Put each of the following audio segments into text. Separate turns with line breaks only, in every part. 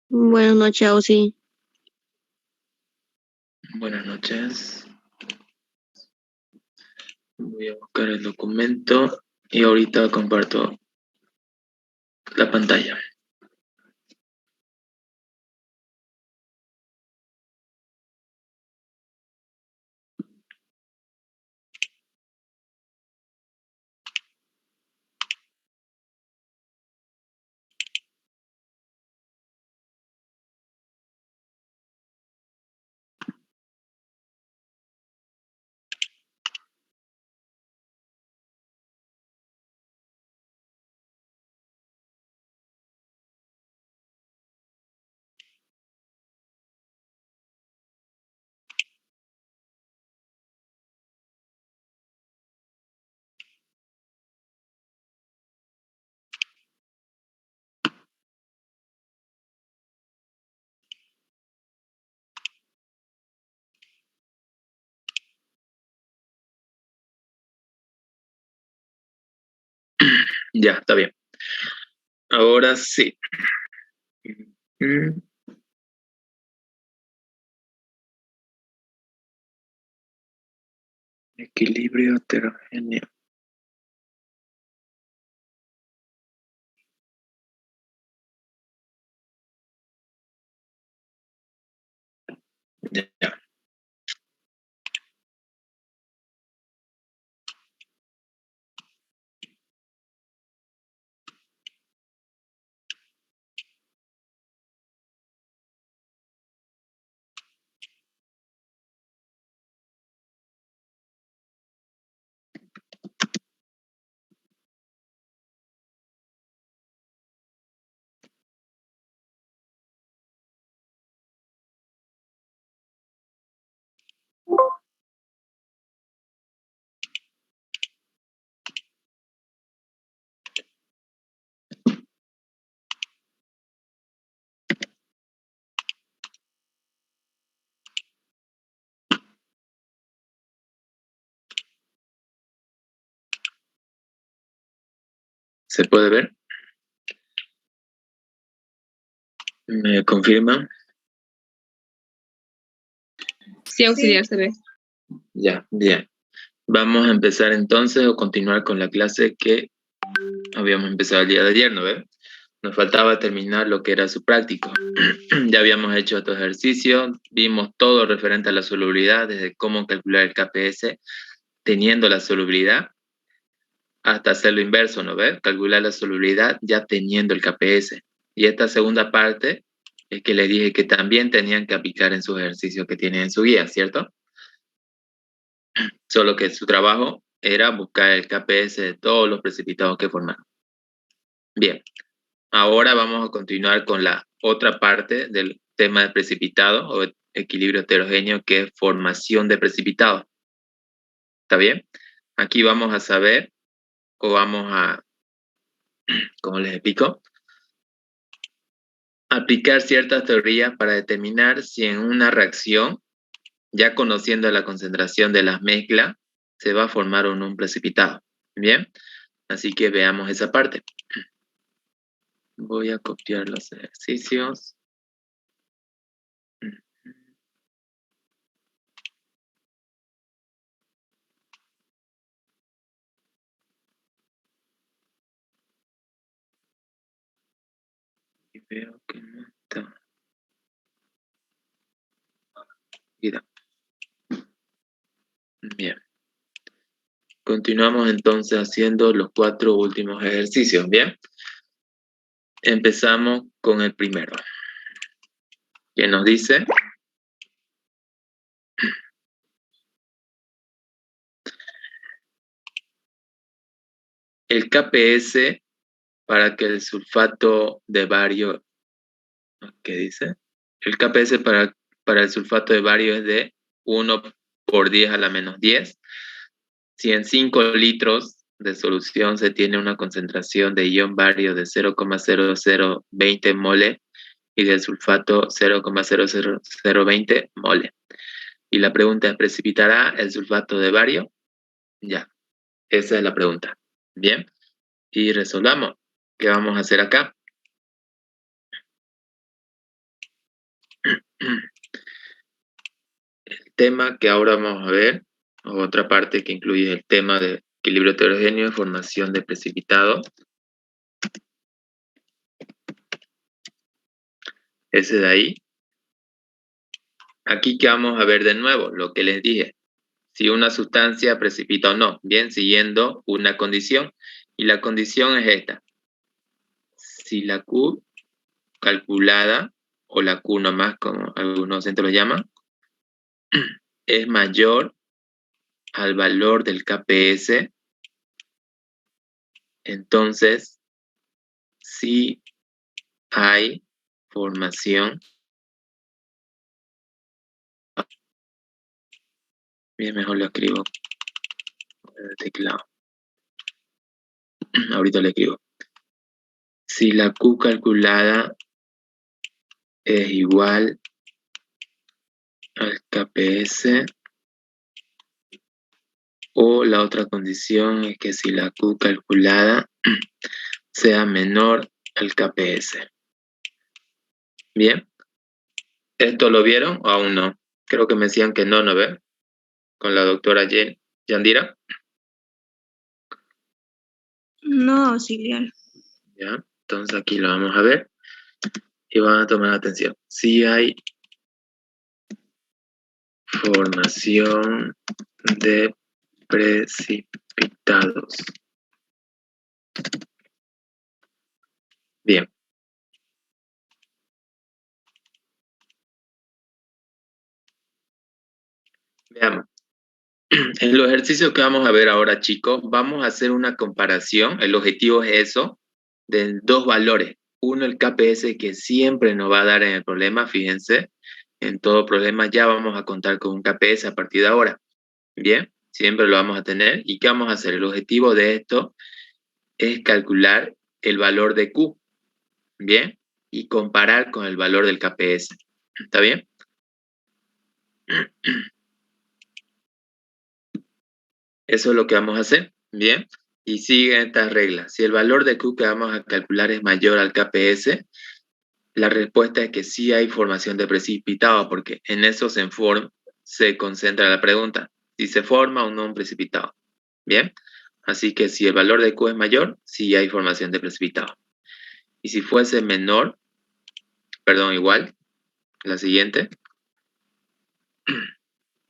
Buenas noches, Ausi.
Buenas noches. Voy a buscar el documento y ahorita comparto la pantalla. Ya, está bien. Ahora sí. Equilibrio heterogéneo. Ya. ¿Se puede ver? ¿Me confirman?
Sí, auxiliar, se ve.
Ya, bien. Vamos a empezar entonces o continuar con la clase que habíamos empezado el día de ayer, ¿no ve? Nos faltaba terminar lo que era su práctico. Ya habíamos hecho estos ejercicios, vimos todo referente a la solubilidad, desde cómo calcular el KPS teniendo la solubilidad, hasta hacer lo inverso, ¿no ves? Calcular la solubilidad ya teniendo el KPS. Y esta segunda parte es que les dije que también tenían que aplicar en sus ejercicios que tienen en su guía, ¿cierto? Solo que su trabajo era buscar el KPS de todos los precipitados que formaron. Bien, ahora vamos a continuar con la otra parte del tema de precipitado o equilibrio heterogéneo, que es formación de precipitados. ¿Está bien? Aquí vamos a saber o vamos a, ¿cómo les explico? Aplicar ciertas teorías para determinar si en una reacción, ya conociendo la concentración de las mezclas, se va a formar o no un precipitado. Bien, así que veamos esa parte. Voy a copiar los ejercicios. Y veo que no está. Mira. Bien. Continuamos entonces haciendo los 4 últimos ejercicios. Bien. Empezamos con el primero, que nos dice: el KPS para que el sulfato de bario, ¿qué dice? El KPS para el sulfato de bario es de 1 por 10 a la menos 10. Si en 5 litros de solución se tiene una concentración de ion bario de 0,0020 mole y del sulfato 0,00020 mole. Y la pregunta es: ¿precipitará el sulfato de bario? Ya, esa es la pregunta. Bien, y resolvamos. ¿Qué vamos a hacer acá? El tema que ahora vamos a ver, o otra parte que incluye el tema de equilibrio heterogéneo y formación de precipitado. Ese de ahí. Aquí que vamos a ver de nuevo, lo que les dije. Si una sustancia precipita o no, bien, siguiendo una condición. Y la condición es esta. Si la Q calculada, o la Q nomás, como algunos centros lo llaman, es mayor al valor del KPS, entonces sí hay formación. Bien, mejor lo escribo en el teclado. Ahorita lo escribo. Si la Q calculada es igual al KPS, o la otra condición es que si la Q calculada sea menor al KPS. Bien. ¿Esto lo vieron o aún no? Creo que me decían que no, ¿no ve? Con la doctora Yandira.
No, auxiliar.
Ya, entonces aquí lo vamos a ver y van a tomar atención. Si hay formación de precipitados. Bien. Veamos. En los ejercicios que vamos a ver ahora, chicos, vamos a hacer una comparación. El objetivo es eso, de dos valores. Uno, el KPS que siempre nos va a dar en el problema, fíjense. En todo problema ya vamos a contar con un KPS a partir de ahora. Bien, siempre lo vamos a tener. ¿Y qué vamos a hacer? El objetivo de esto es calcular el valor de Q. Bien, y comparar con el valor del KPS. ¿Está bien? Eso es lo que vamos a hacer. Bien. Y siguen estas reglas. Si el valor de Q que vamos a calcular es mayor al KPS, la respuesta es que sí hay formación de precipitado, porque en eso se concentra la pregunta. Si se forma o no un precipitado. Bien. Así que si el valor de Q es mayor, sí hay formación de precipitado. Y si fuese menor, perdón, igual, la siguiente.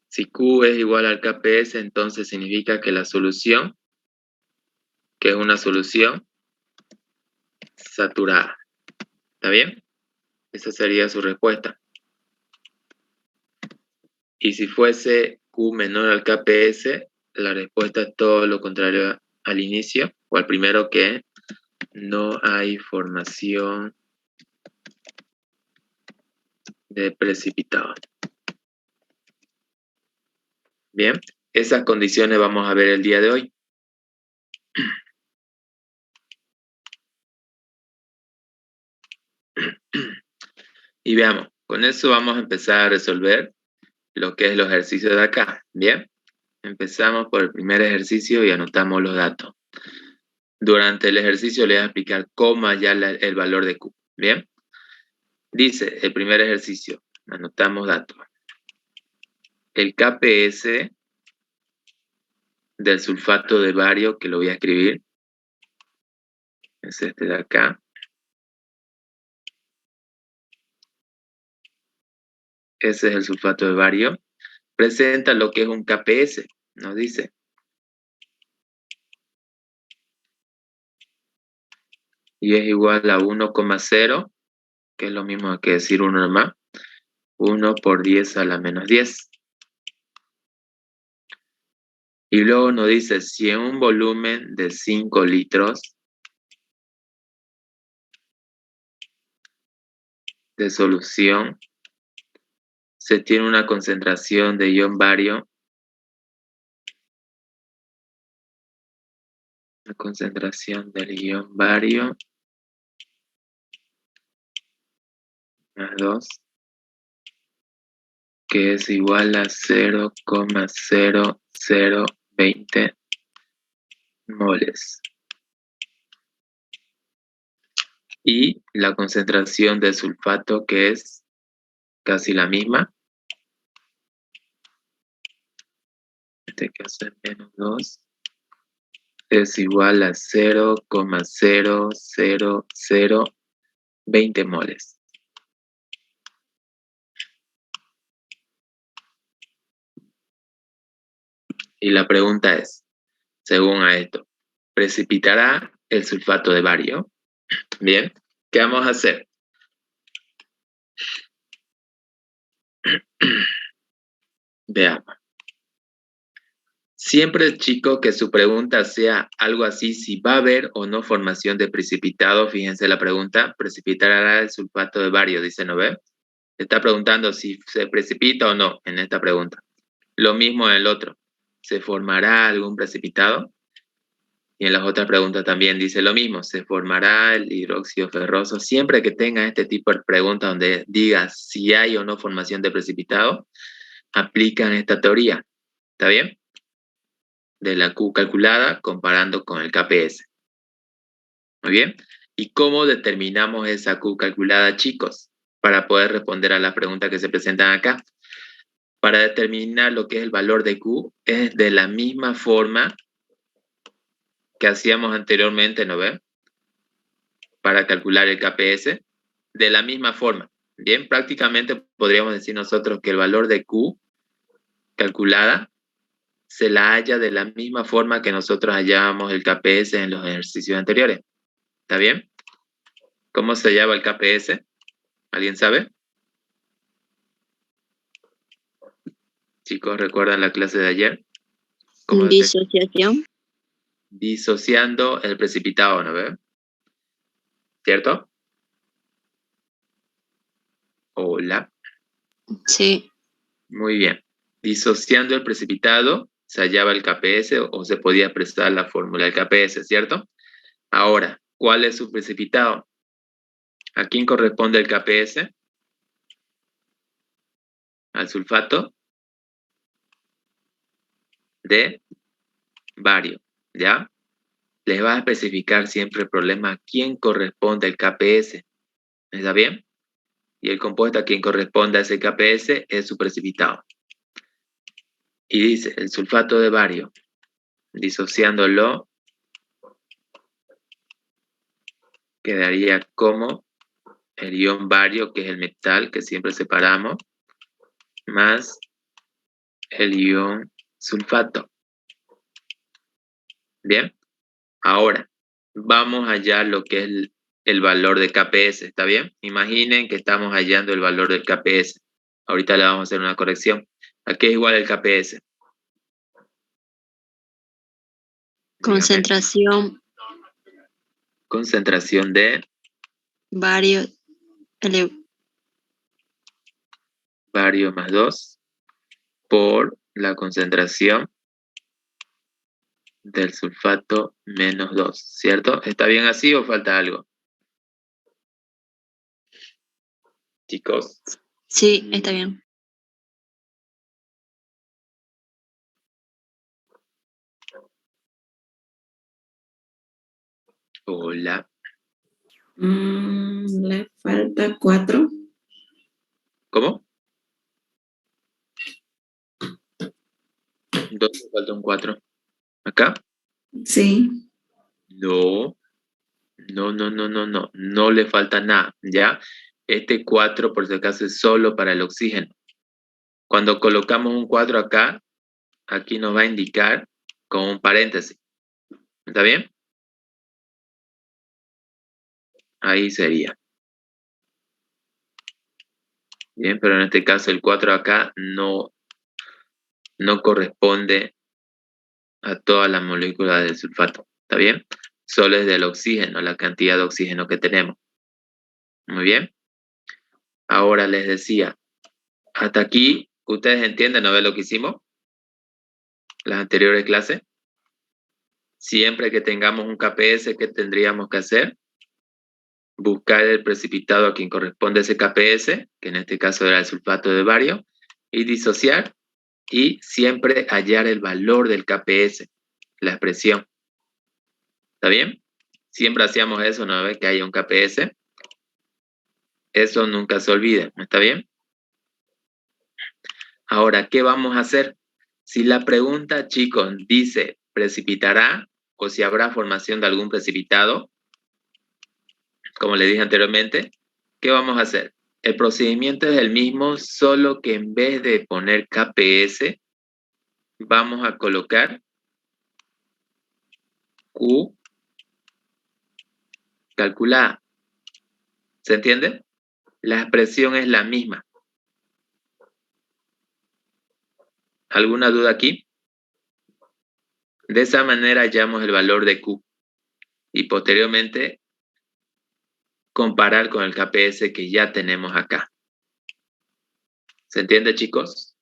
Si Q es igual al KPS, entonces significa que la solución, que es una solución saturada. ¿Está bien? Esa sería su respuesta. Y si fuese Q menor al KPS, la respuesta es todo lo contrario al inicio, o al primero, que no hay formación de precipitado. Bien, esas condiciones vamos a ver el día de hoy. Y veamos, con eso vamos a empezar a resolver lo que es los ejercicios de acá. Bien, empezamos por el primer ejercicio y anotamos los datos. Durante el ejercicio le voy a explicar cómo hallar el valor de Q. Bien, dice el primer ejercicio, anotamos datos. El KPS del sulfato de bario, que lo voy a escribir, es este de acá. Ese es el sulfato de bario. Presenta lo que es un KPS, nos dice. Y es igual a 1,0, que es lo mismo que decir 1 nomás. 1 por 10 a la menos 10. Y luego nos dice, si en un volumen de 5 litros de solución se tiene una concentración de ion bario, la concentración del ion bario más 2, que es igual a 0,0020 moles. Y la concentración de sulfato, que es casi la misma. En este caso es menos 2. Es igual a 0,0020 moles. Y la pregunta es, según a esto, ¿precipitará el sulfato de bario? Bien, ¿qué vamos a hacer? Veamos. Siempre, chico, que su pregunta sea algo así, si va a haber o no formación de precipitado, fíjense la pregunta, ¿precipitará el sulfato de bario? Dice, ¿no ve? Está preguntando si se precipita o no en esta pregunta. Lo mismo en el otro, ¿se formará algún precipitado? Y en las otras preguntas también dice lo mismo, ¿se formará el hidróxido ferroso? Siempre que tenga este tipo de preguntas donde diga si hay o no formación de precipitado, aplican esta teoría, ¿está bien? De la Q calculada comparando con el KPS. Muy bien. ¿Y cómo determinamos esa Q calculada, chicos? Para poder responder a las preguntas que se presentan acá. Para determinar lo que es el valor de Q, es de la misma forma que hacíamos anteriormente, ¿no ven? Para calcular el KPS, de la misma forma. Bien, prácticamente podríamos decir nosotros que el valor de Q calculada se la halla de la misma forma que nosotros hallábamos el KPS en los ejercicios anteriores. ¿Está bien? ¿Cómo se hallaba el KPS? ¿Alguien sabe? Chicos, ¿recuerdan la clase de ayer? ¿Cómo
Disociación.
disociando el precipitado, ¿no ve? ¿Cierto? Hola.
Sí.
Muy bien. Disociando el precipitado, se hallaba el KPS o se podía expresar la fórmula del KPS, ¿cierto? Ahora, ¿cuál es su precipitado? ¿A quién corresponde el KPS? Al sulfato de bario, ¿ya? Les va a especificar siempre el problema a quién corresponde el KPS. ¿Está bien? Y el compuesto a quien corresponde a ese KPS es su precipitado. Y dice, el sulfato de bario, disociándolo, quedaría como el ion bario, que es el metal que siempre separamos, más el ion sulfato. Bien, ahora vamos a hallar lo que es el valor de KPS, ¿está bien? Imaginen que estamos hallando el valor del KPS. Ahorita le vamos a hacer una corrección. ¿A qué es igual el KPS?
Concentración.
Concentración de
Bario.
bario más 2 por la concentración del sulfato menos 2, ¿cierto? ¿Está bien así o falta algo? Chicos.
Sí, está bien.
Hola.
Le falta 4.
¿Cómo? ¿Dónde falta un 4? ¿Acá?
Sí.
No. No le falta nada, ¿ya? Este 4, por si acaso, es solo para el oxígeno. Cuando colocamos un 4 acá, aquí nos va a indicar con un paréntesis. ¿Está bien? Ahí sería. Bien, pero en este caso el 4 acá no corresponde a todas las moléculas del sulfato. ¿Está bien? Solo es del oxígeno, la cantidad de oxígeno que tenemos. Muy bien. Ahora les decía, hasta aquí, ¿ustedes entienden, no ven lo que hicimos? Las anteriores clases. Siempre que tengamos un KPS, ¿qué tendríamos que hacer? Buscar el precipitado a quien corresponde ese KPS, que en este caso era el sulfato de bario, y disociar, y siempre hallar el valor del KPS, la expresión. ¿Está bien? Siempre hacíamos eso, ¿no? Que haya un KPS. Eso nunca se olvide, ¿está bien? Ahora, ¿qué vamos a hacer? Si la pregunta, chicos, dice precipitará o si habrá formación de algún precipitado, como le dije anteriormente, ¿qué vamos a hacer? El procedimiento es el mismo, solo que en vez de poner KPS, vamos a colocar Q calculada. ¿Se entiende? La expresión es la misma. ¿Alguna duda aquí? De esa manera hallamos el valor de Q y posteriormente comparar con el KPS que ya tenemos acá. ¿Se entiende, chicos?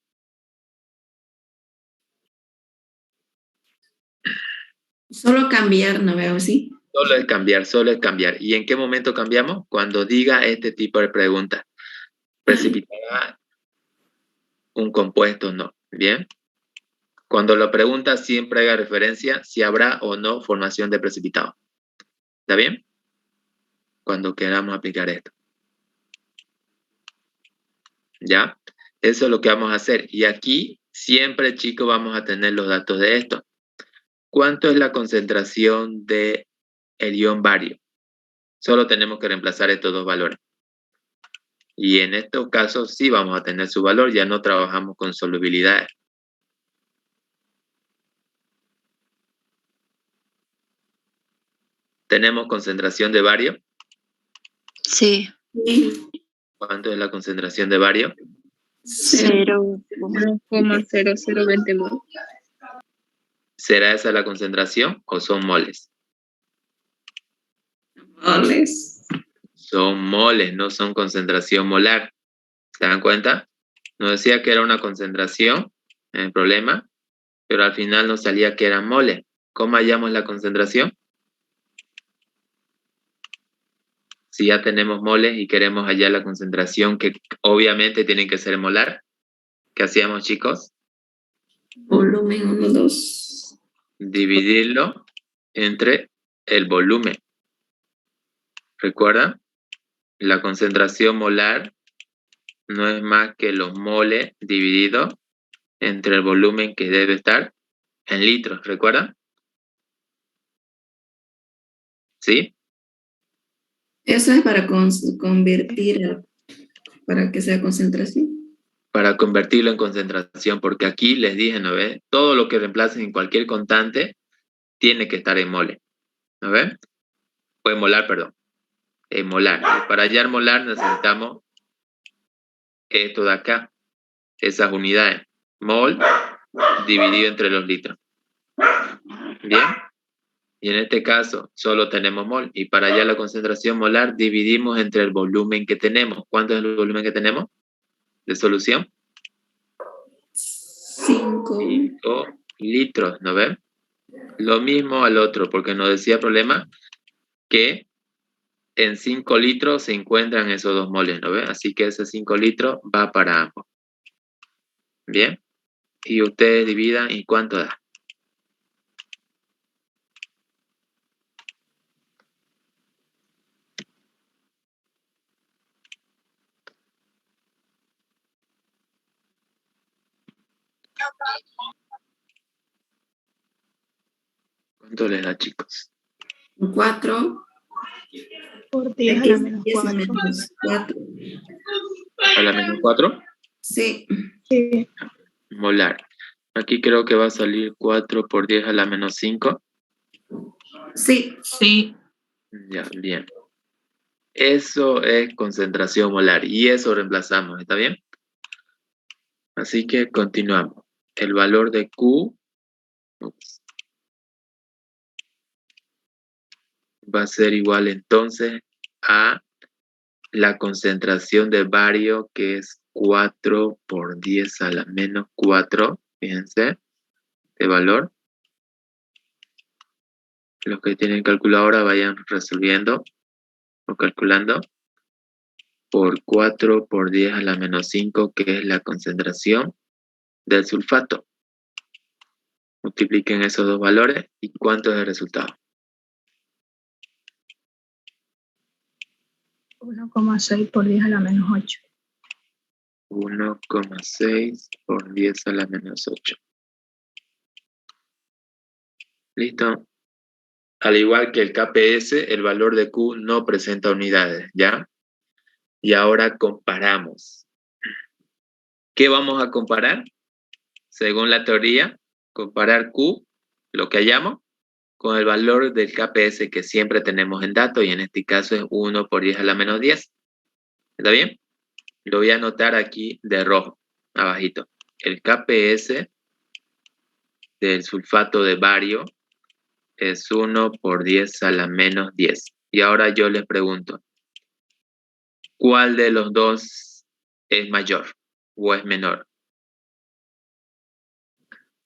Solo cambiar, no veo, ¿sí?
Solo es cambiar, solo es cambiar. ¿Y en qué momento cambiamos? Cuando diga este tipo de pregunta. ¿Precipitará un compuesto o no? ¿Bien? Cuando lo pregunta siempre haga referencia si habrá o no formación de precipitado. ¿Está bien? Cuando queramos aplicar esto. ¿Ya? Eso es lo que vamos a hacer. Y aquí siempre, chicos, vamos a tener los datos de esto. ¿Cuánto es la concentración de el ion bario? Solo tenemos que reemplazar estos dos valores. Y en estos casos sí vamos a tener su valor, ya no trabajamos con solubilidades. ¿Tenemos concentración de bario?
Sí.
Sí.
¿Cuánto es la concentración de bario?
0.
0,0020 mol.
¿Será esa la concentración o son moles?
Moles.
Son moles, no son concentración molar. ¿Se dan cuenta? Nos decía que era una concentración, el problema, pero al final nos salía que eran moles. ¿Cómo hallamos la concentración? Si ya tenemos moles y queremos hallar la concentración, que obviamente tiene que ser molar, ¿qué hacíamos, chicos?
Volumen 1, 2.
Dividirlo entre el volumen. ¿Recuerdan? La concentración molar no es más que los moles divididos entre el volumen que debe estar en litros. ¿Recuerdan? ¿Sí?
Eso es para convertir, para que sea concentración.
Para convertirlo en concentración, porque aquí les dije, ¿no ve? Todo lo que reemplacen en cualquier constante tiene que estar en mole. ¿No ve? O en molar, perdón. En molar. Y para hallar molar necesitamos esto de acá. Esas unidades. Mol dividido entre los litros. ¿Bien? Y en este caso solo tenemos mol. Y para hallar la concentración molar dividimos entre el volumen que tenemos. ¿Cuánto es el volumen que tenemos de solución?
5.
5 litros, ¿no ven? Lo mismo al otro, porque nos decía problema que en 5 litros se encuentran esos 2 moles, ¿no ven? Así que ese 5 litros va para ambos. ¿Bien? Y ustedes dividan y ¿cuánto da? ¿Cuánto les da, chicos?
4.
Por 10 a la menos 4.
menos 4.
¿A la menos 4?
Sí.
Sí.
Molar. Aquí creo que va a salir 4 por 10 a la menos 5.
Sí. Sí.
Ya, bien. Eso es concentración molar y eso reemplazamos, ¿está bien? Así que continuamos. El valor de Q va a ser igual entonces a la concentración de bario, que es 4 por 10 a la menos 4. Fíjense, de valor. Los que tienen calculadora vayan resolviendo o calculando. Por 4 por 10 a la menos 5, que es la concentración del sulfato. Multipliquen esos dos valores y ¿cuánto es el resultado?
1,6 por 10 a la menos 8.
1,6 por 10 a la menos 8. ¿Listo? Al igual que el KPS, el valor de Q no presenta unidades, ¿ya? Y ahora comparamos. ¿Qué vamos a comparar? Según la teoría, comparar Q, lo que hallamos, con el valor del KPS que siempre tenemos en datos, y en este caso es 1 por 10 a la menos 10. ¿Está bien? Lo voy a anotar aquí de rojo, abajito. El KPS del sulfato de bario es 1 por 10 a la menos 10. Y ahora yo les pregunto, ¿cuál de los dos es mayor o es menor?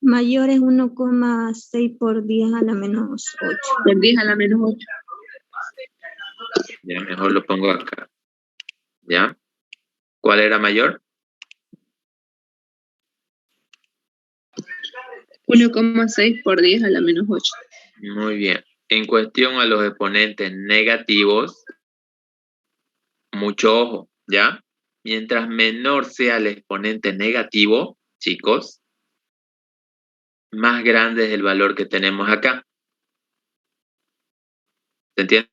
Mayor es 1,6 por 10 a la menos 8.
Por 10 a la menos 8.
Ya, mejor lo pongo acá. ¿Ya? ¿Cuál era mayor?
1,6 por 10 a la menos 8.
Muy bien. En cuestión a los exponentes negativos, mucho ojo, ¿ya? Mientras menor sea el exponente negativo, chicos, más grande es el valor que tenemos acá. ¿Se entiende?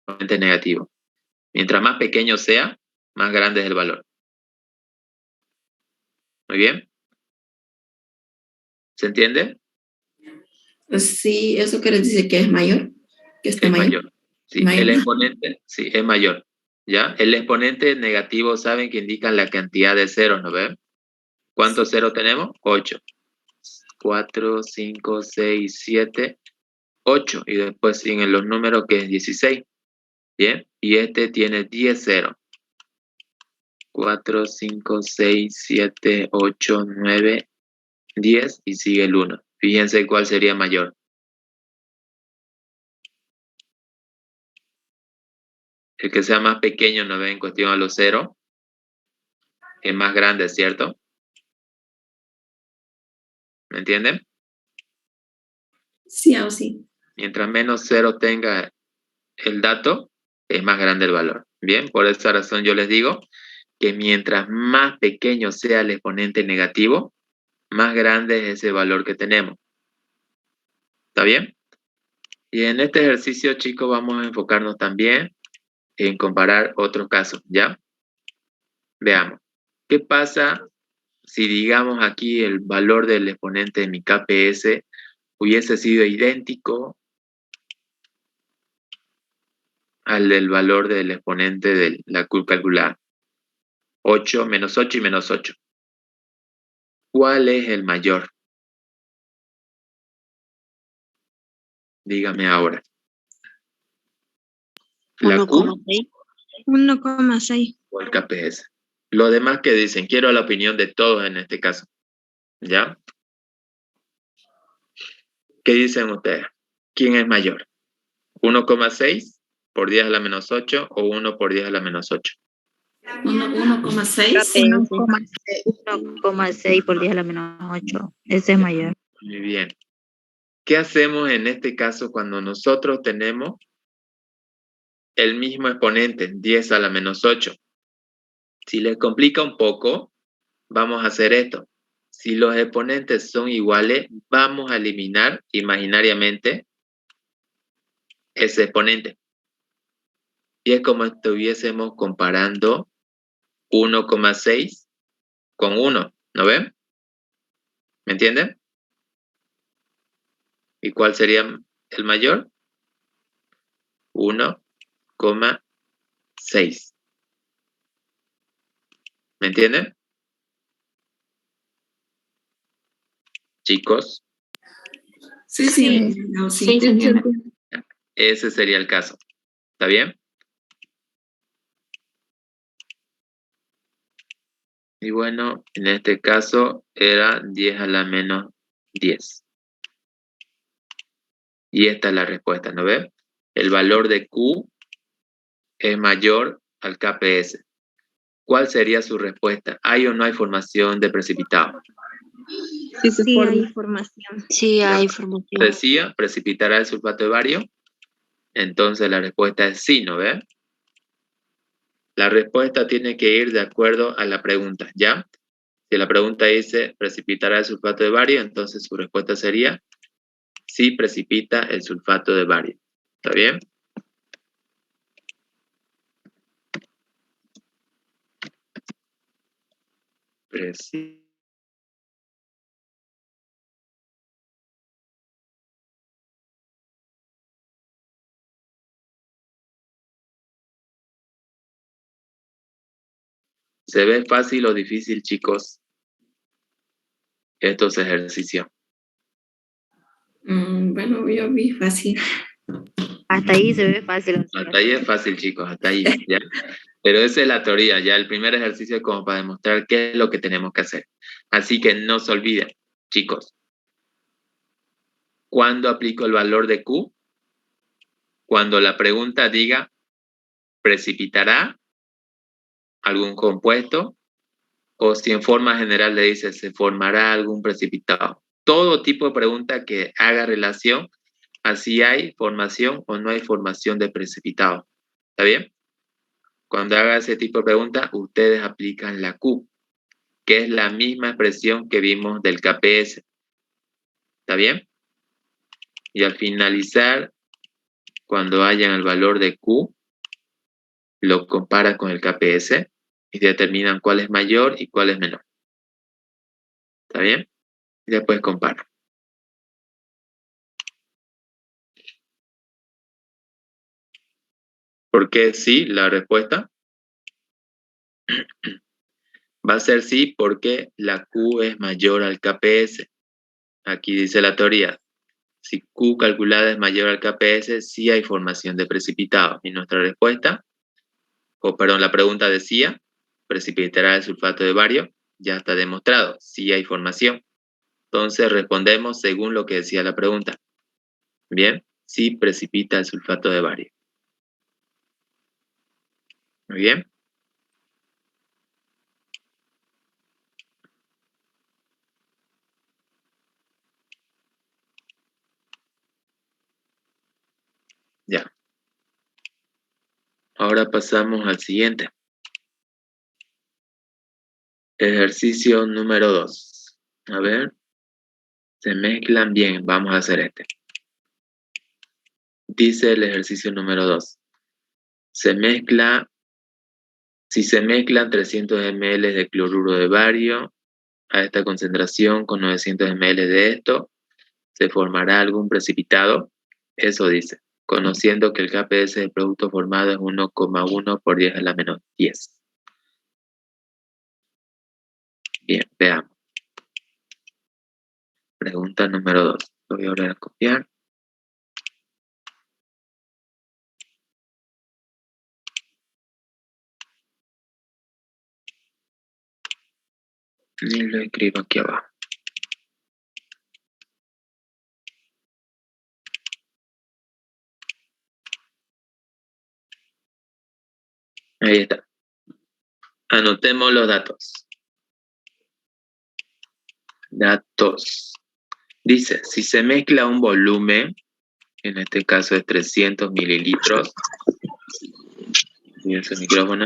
Exponente negativo. Mientras más pequeño sea, más grande es el valor. Muy bien. ¿Se entiende?
Sí, eso quiere decir que es mayor, que está
Es
mayor.
mayor. Sí,
Mayor.
el exponente, sí, es mayor. ¿Ya? El exponente negativo, saben que indican la cantidad de ceros, ¿no ven? ¿Cuántos ceros tenemos? 8. 4, 5, 6, 7, 8. Y después siguen los números que es 16. ¿Bien? Y este tiene 10 ceros. 4, 5, 6, 7, 8, 9, 10 y sigue el 1. Fíjense cuál sería mayor. El que sea más pequeño, ¿no ven? En cuestión a los ceros, es más grande, ¿cierto? ¿Me entienden?
Sí o sí.
Mientras menos cero tenga el dato, es más grande el valor. Bien, por esa razón yo les digo que mientras más pequeño sea el exponente negativo, más grande es ese valor que tenemos. ¿Está bien? Y en este ejercicio, chicos, vamos a enfocarnos también en comparar otros casos, ¿ya? Veamos. ¿Qué pasa si, digamos, aquí el valor del exponente de mi KPS hubiese sido idéntico al del valor del exponente de la Q calculada? 8, menos 8 y menos 8. ¿Cuál es el mayor? Dígame ahora. ¿La Q
1,6. 1,6.
o el KPS? Lo demás que dicen, quiero la opinión de todos en este caso. ¿Ya? ¿Qué dicen ustedes? ¿Quién es mayor? ¿1,6 por 10 a la menos 8 o 1 por 10 a la menos 8?
1,6.
1,6 por 10 a la menos 8. Ese es mayor.
Muy bien. ¿Qué hacemos en este caso cuando nosotros tenemos el mismo exponente, 10 a la menos 8? Si les complica un poco, vamos a hacer esto. Si los exponentes son iguales, vamos a eliminar imaginariamente ese exponente. Y es como estuviésemos comparando 1,6 con 1, ¿no ven? ¿Me entienden? ¿Y cuál sería el mayor? 1,6. ¿Me entienden? Chicos,
Sí, sí. No, sí.
Sí, se entiende.
ese sería el caso. ¿Está bien? Y bueno, en este caso era 10 a la menos 10. Y esta es la respuesta, ¿no ven? El valor de Q es mayor al KPS. ¿Cuál sería su respuesta? ¿Hay o no hay formación de precipitado?
Sí, se
Sí,
forma.
hay información.
Sí, hay información.
Decía, ¿precipitará el sulfato de bario? Entonces la respuesta es sí, ¿no ven? La respuesta tiene que ir de acuerdo a la pregunta, ¿ya? Si la pregunta dice, ¿precipitará el sulfato de bario? Entonces su respuesta sería, sí precipita el sulfato de bario. ¿Está bien? ¿Se ve fácil o difícil, chicos, estos ejercicios?
Bueno, yo vi fácil.
Hasta ahí se ve fácil.
Hasta ahí es fácil, chicos, hasta ahí, ¿ya? Pero esa es la teoría, ya el primer ejercicio es como para demostrar qué es lo que tenemos que hacer. Así que no se olviden, chicos. ¿Cuándo aplico el valor de Q? Cuando la pregunta diga, ¿precipitará algún compuesto? O si en forma general le dice, ¿se formará algún precipitado? Todo tipo de pregunta que haga relación a si hay formación o no hay formación de precipitado. ¿Está bien? Cuando haga ese tipo de pregunta, ustedes aplican la Q, que es la misma expresión que vimos del KPS. ¿Está bien? Y al finalizar, cuando hayan el valor de Q, lo comparan con el KPS y determinan cuál es mayor y cuál es menor. ¿Está bien? Y después comparan. ¿Por qué sí la respuesta? Va a ser sí porque la Q es mayor al KPS. Aquí dice la teoría. Si Q calculada es mayor al KPS, sí hay formación de precipitado. Y nuestra respuesta, la pregunta decía, ¿precipitará el sulfato de bario? Ya está demostrado, sí hay formación. Entonces respondemos según lo que decía la pregunta. Bien, sí precipita el sulfato de bario. Muy bien. Ya. Ahora pasamos al siguiente. Ejercicio número 2. A ver. Se mezclan bien. Vamos a hacer este. Dice el ejercicio número 2. Si se mezclan 300 ml de cloruro de bario a esta concentración con 900 ml de esto, ¿se formará algún precipitado? Eso dice, conociendo que el KPS del producto formado es 1,1 por 10 a la menos 10. Bien, veamos. Pregunta número 2. Lo voy a volver a copiar. Y lo escribo aquí abajo. Ahí está. Anotemos los datos. Datos. Dice, si se mezcla un volumen, en este caso es 300 mililitros. Y ese micrófono.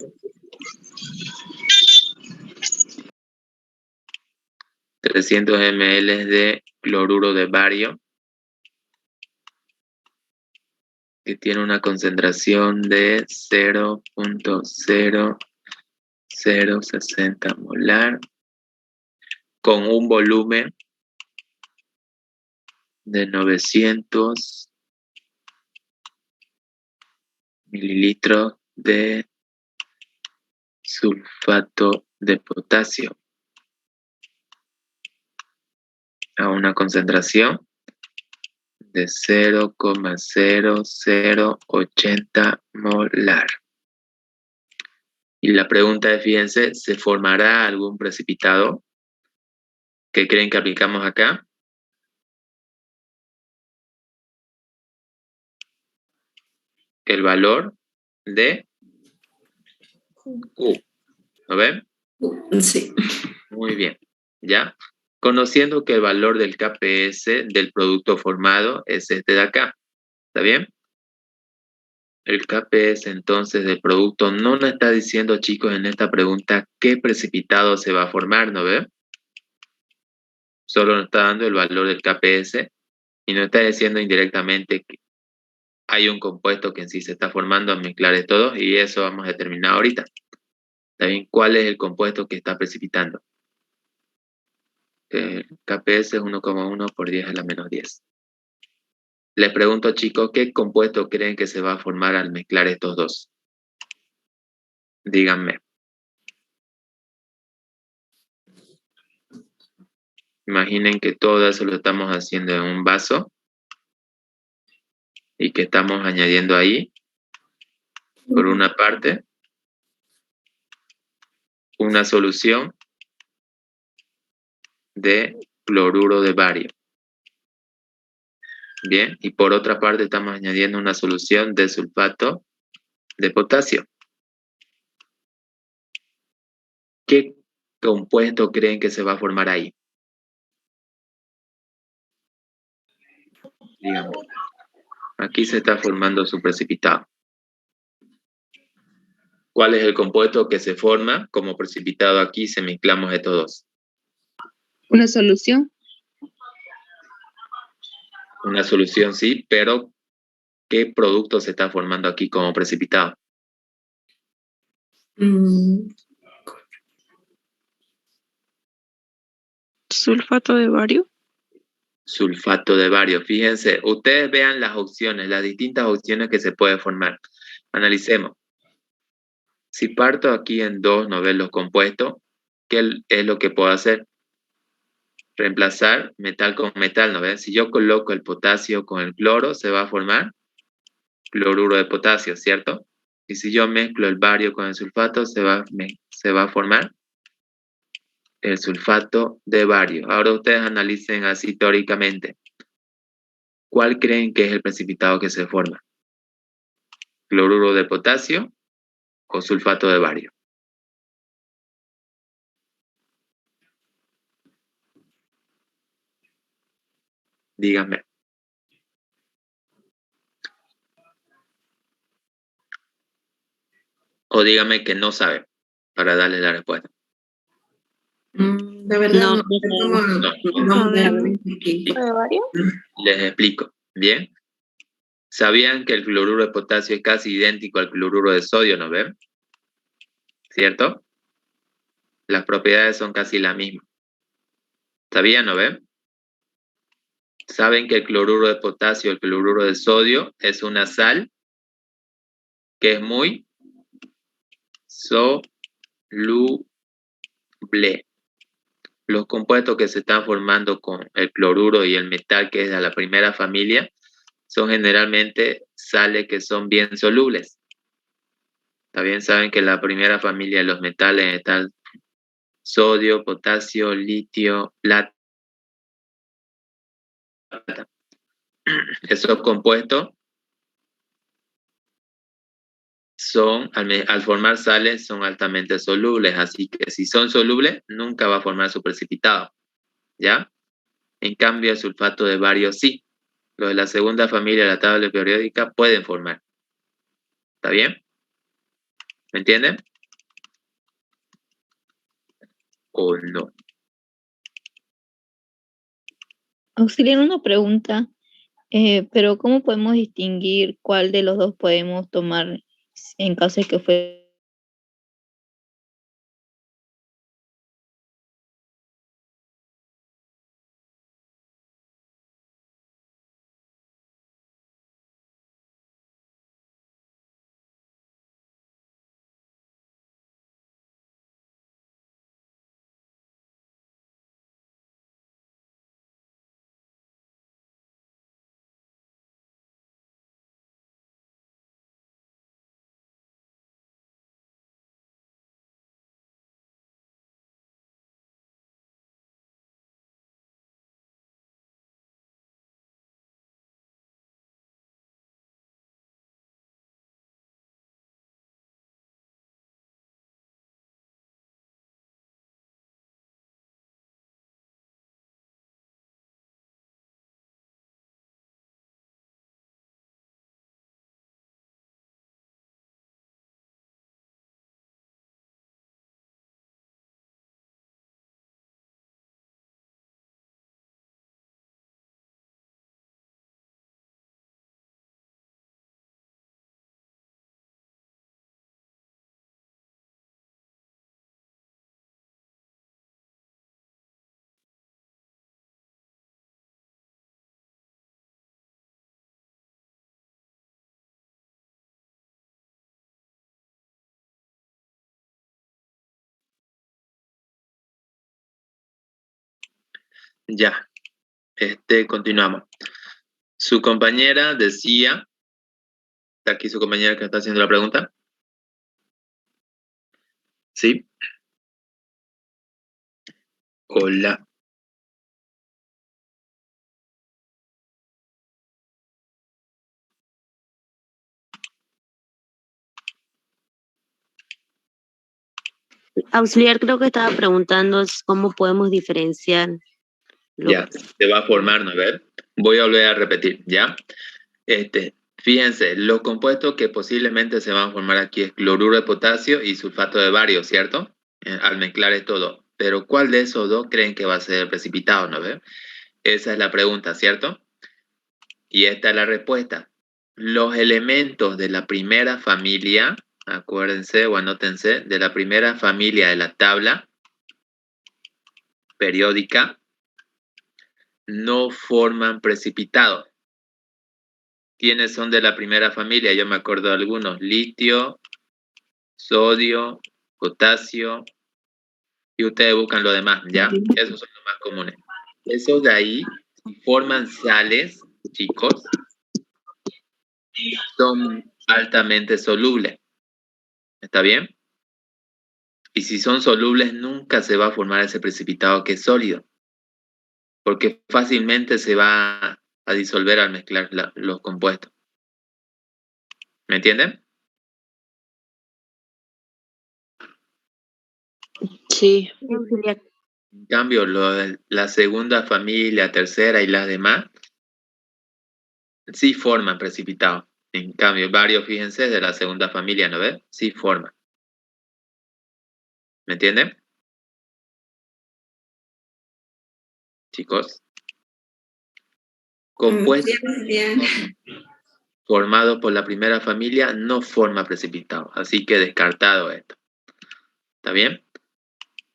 300 ml de cloruro de bario, que tiene una concentración de 0.0060 molar, con un volumen de 900 mililitros de sulfato de potasio, a una concentración de 0,0080 molar. Y la pregunta es, fíjense, ¿se formará algún precipitado? ¿Qué creen que aplicamos acá? El valor de Q. ¿Lo ven?
Sí.
Muy bien. ¿Ya? Conociendo que el valor del KPS del producto formado es este de acá. ¿Está bien? El KPS entonces del producto no nos está diciendo, chicos, en esta pregunta qué precipitado se va a formar, ¿no ve? Solo nos está dando el valor del KPS y nos está diciendo indirectamente que hay un compuesto que en sí se está formando al mezclar estos dos y eso vamos a determinar ahorita. También cuál es el compuesto que está precipitando. El KPS es 1,1 por 10 a la menos 10. Les pregunto, chicos, ¿qué compuesto creen que se va a formar al mezclar estos dos? Díganme. Imaginen que todo eso lo estamos haciendo en un vaso y que estamos añadiendo ahí, por una parte, una solución de cloruro de bario. Bien, y por otra parte estamos añadiendo una solución de sulfato de potasio. ¿Qué compuesto creen que se va a formar ahí? Díganme. Aquí se está formando su precipitado. ¿Cuál es el compuesto que se forma como precipitado aquí si mezclamos estos dos?
Una solución.
Una solución sí, pero ¿qué producto se está formando aquí como precipitado?
Sulfato de bario.
Sulfato de bario. Fíjense, ustedes vean las opciones, las distintas opciones que se puede formar. Analicemos. Si parto aquí en dos, no ven los compuestos, ¿qué es lo que puedo hacer? Reemplazar metal con metal, ¿no ven? Si yo coloco el potasio con el cloro, se va a formar cloruro de potasio, ¿cierto? Y si yo mezclo el bario con el sulfato, se va a formar el sulfato de bario. Ahora ustedes analicen así teóricamente. ¿Cuál creen que es el precipitado que se forma? ¿Cloruro de potasio o sulfato de bario? Díganme. O díganme que no saben para darle la respuesta.
La verdad
No,
no sé cómo
No.
nombrarlo aquí.
¿De bario?
Les explico. Bien. ¿Sabían que el cloruro de potasio es casi idéntico al cloruro de sodio, no ven? ¿Cierto? Las propiedades son casi las mismas. ¿Sabían, no ven? Saben que el cloruro de potasio, el cloruro de sodio, es una sal que es muy soluble. Los compuestos que se están formando con el cloruro y el metal, que es de la primera familia, son generalmente sales que son bien solubles. También saben que la primera familia de los metales está sodio, potasio, litio, plata. Esos compuestos son, al formar sales, son altamente solubles, así que si son solubles, nunca va a formar su precipitado, ¿ya? En cambio, el sulfato de bario sí. Los de la segunda familia de la tabla periódica pueden formar. ¿Está bien? ¿Me entienden? ¿O no?
Auxiliar, una pregunta, pero ¿cómo podemos distinguir cuál de los dos podemos tomar en caso de que fue
Ya. Continuamos. Su compañera decía, ¿está aquí su compañera que está haciendo la pregunta? ¿Sí? Hola.
Auxiliar, creo que estaba preguntando cómo podemos diferenciar lo
Ya, se va a formar, ¿no? A ver, voy a volver a repetir, ¿ya? Fíjense, los compuestos que posiblemente se van a formar aquí es cloruro de potasio y sulfato de bario, ¿cierto? Al mezclar esto dos. Pero ¿cuál de esos dos creen que va a ser el precipitado, no ve? Esa es la pregunta, ¿cierto? Y esta es la respuesta. Los elementos de la primera familia, acuérdense o anótense, de la primera familia de la tabla periódica, no forman precipitado. ¿Quiénes son de la primera familia? Yo me acuerdo de algunos. Litio, sodio, potasio. Y ustedes buscan lo demás, ¿ya? Esos son los más comunes. Esos de ahí, si forman sales, chicos, son altamente solubles. ¿Está bien? Y si son solubles, nunca se va a formar ese precipitado que es sólido. Porque fácilmente se va a disolver al mezclar los compuestos. ¿Me entienden?
Sí.
auxiliar.
En cambio, la segunda familia, tercera y las demás, sí forman precipitado. En cambio, varios, fíjense, de la segunda familia, ¿no ves? Sí forman. ¿Me entienden? Chicos. Compuestos formados por la primera familia no forma precipitado. Así que descartado esto. ¿Está bien?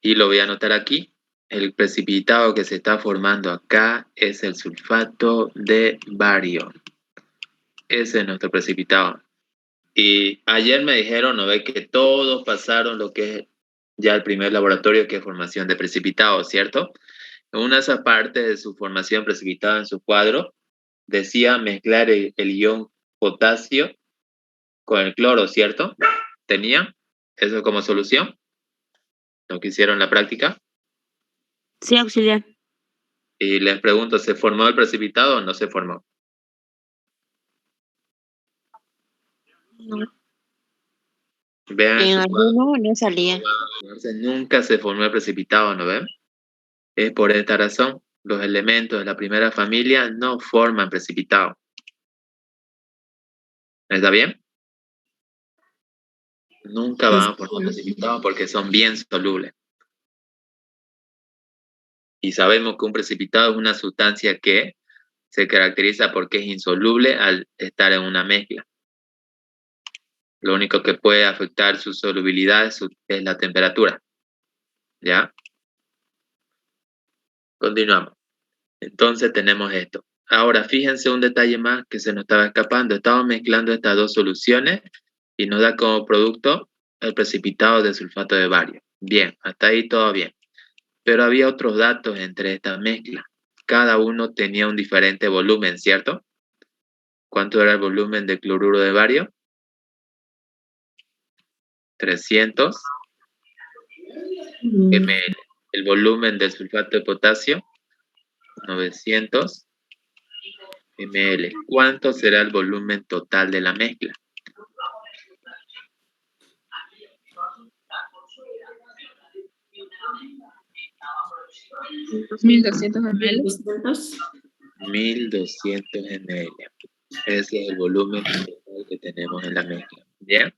Y lo voy a anotar aquí. El precipitado que se está formando acá es el sulfato de bario. Ese es nuestro precipitado. Y ayer me dijeron, ¿no ve? Que todos pasaron lo que es ya el primer laboratorio, que es formación de precipitado, ¿cierto? En una de esas partes de su formación precipitada en su cuadro, decía mezclar el ion potasio con el cloro, ¿cierto? ¿Tenía eso como solución? Lo que hicieron en la práctica.
Sí, auxiliar.
Y les pregunto, ¿se formó el precipitado o no se formó? Vean,
En alguno no salía.
entonces nunca se formó el precipitado, ¿no ven? Es por esta razón, los elementos de la primera familia no forman precipitado. ¿Está bien? Nunca van a formar precipitado porque son bien solubles. Y sabemos que un precipitado es una sustancia que se caracteriza porque es insoluble al estar en una mezcla. Lo único que puede afectar su solubilidad es la temperatura. ¿Ya? Continuamos. Entonces tenemos esto. Ahora, fíjense un detalle más que se nos estaba escapando. Estamos mezclando estas dos soluciones y nos da como producto el precipitado de sulfato de bario. Bien, hasta ahí todo bien. Pero había otros datos entre estas mezclas. Cada uno tenía un diferente volumen, ¿cierto? ¿Cuánto era el volumen de cloruro de bario? 300 ml. El volumen del sulfato de potasio, 900 ml. ¿Cuánto será el volumen total de la mezcla?
ml.
1200 ml. Ese es el volumen total que tenemos en la mezcla. ¿Bien?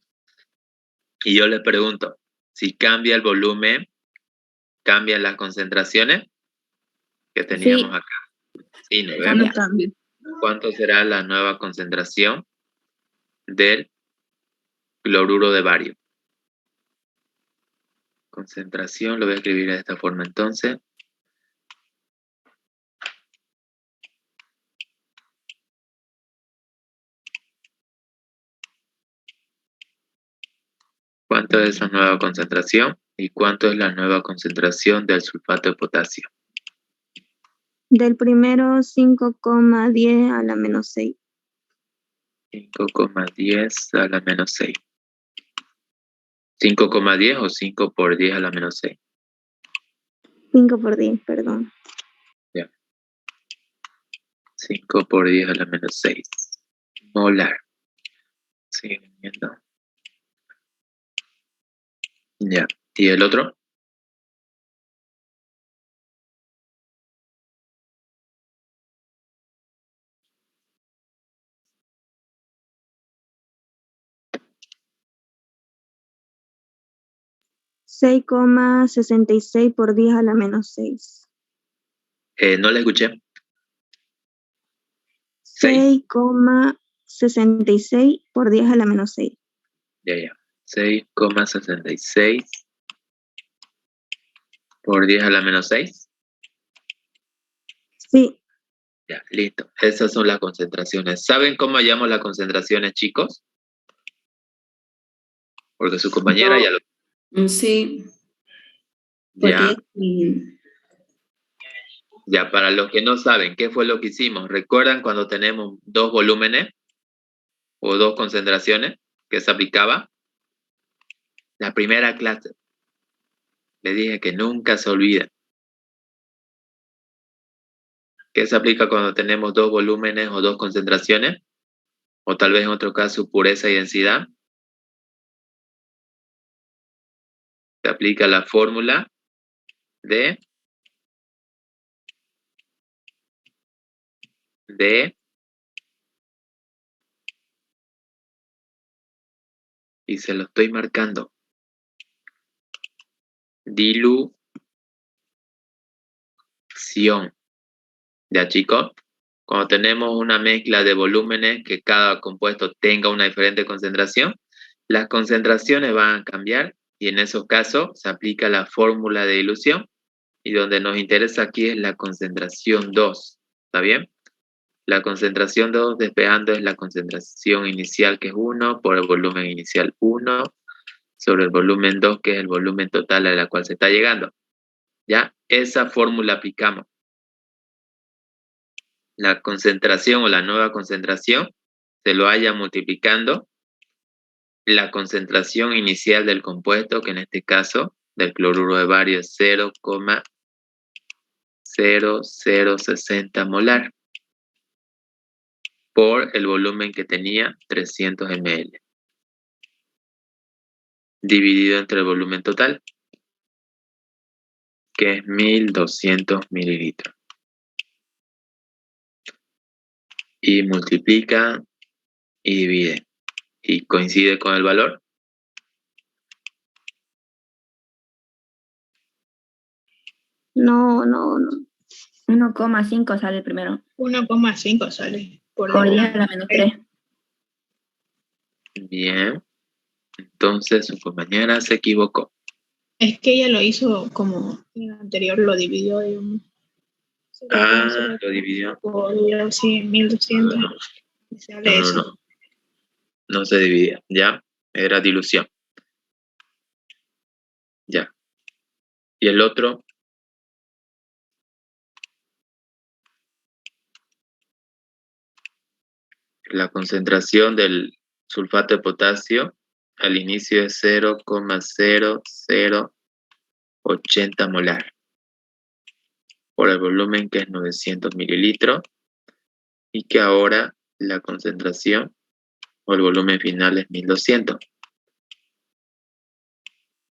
Y yo les pregunto, si cambia el volumen, ¿cambian las concentraciones que teníamos
Sí.
acá? Sí, ¿no
No
ven?
cambia.
¿Cuánto será la nueva concentración del cloruro de bario? Concentración, lo voy a escribir de esta forma entonces. ¿Cuánto es esa nueva concentración? ¿Y cuánto es la nueva concentración del sulfato de potasio?
Del primero 5,10 a la menos 6.
5,10 a la menos 6. 5,10 o 5 por 10 a la menos 6.
5 por 10, perdón.
Ya. 5 por 10 a la menos 6. Molar. Sigue viendo. Ya. ¿Y el otro?
$6,66 por 10 a la menos 6.
No le escuché. 6.
6,66 por 10 a la menos 6.
Ya. 6,66 por 10 a la menos 6.
Sí,
Ya, listo. Esas son las concentraciones. ¿Saben cómo hallamos las concentraciones, chicos? Porque su compañera ya lo...
Sí.
Ya,
Porque,
ya, para los que no saben, ¿qué fue lo que hicimos? ¿Recuerdan cuando tenemos dos volúmenes o dos concentraciones que se aplicaba? La primera clase. Le dije que nunca se olvida. ¿Qué se aplica cuando tenemos dos volúmenes o dos concentraciones? O tal vez en otro caso, pureza y densidad. Se aplica la fórmula de y se lo estoy marcando. Dilución. ¿Ya, chicos? Cuando tenemos una mezcla de volúmenes que cada compuesto tenga una diferente concentración, las concentraciones van a cambiar y en esos casos se aplica la fórmula de dilución y donde nos interesa aquí es la concentración 2. ¿Está bien? La concentración 2 despejando es la concentración inicial que es 1 por el volumen inicial 1 sobre el volumen 2 que es el volumen total a la cual se está llegando. ¿Ya? Esa fórmula aplicamos. La concentración o la nueva concentración se lo haya multiplicando la concentración inicial del compuesto, que en este caso del cloruro de bario es 0,0060 molar por el volumen que tenía 300 ml dividido entre el volumen total, que es 1200 mililitros. Y multiplica y divide. Y coincide con el valor.
no.
1,5 sale primero.
1,5 sale por
Por 10
10.
a la menos 3.
Bien. Entonces su compañera se equivocó.
Es que ella lo hizo como en el anterior, lo dividió, digamos.
Lo dividió.
Por, sí, 1200.
No.
Y sale eso.
No se dividía, ¿ya? Era dilución. Ya. Y el otro, la concentración del sulfato de potasio al inicio es 0,0080 molar por el volumen que es 900 mililitros y que ahora la concentración o el volumen final es 1200.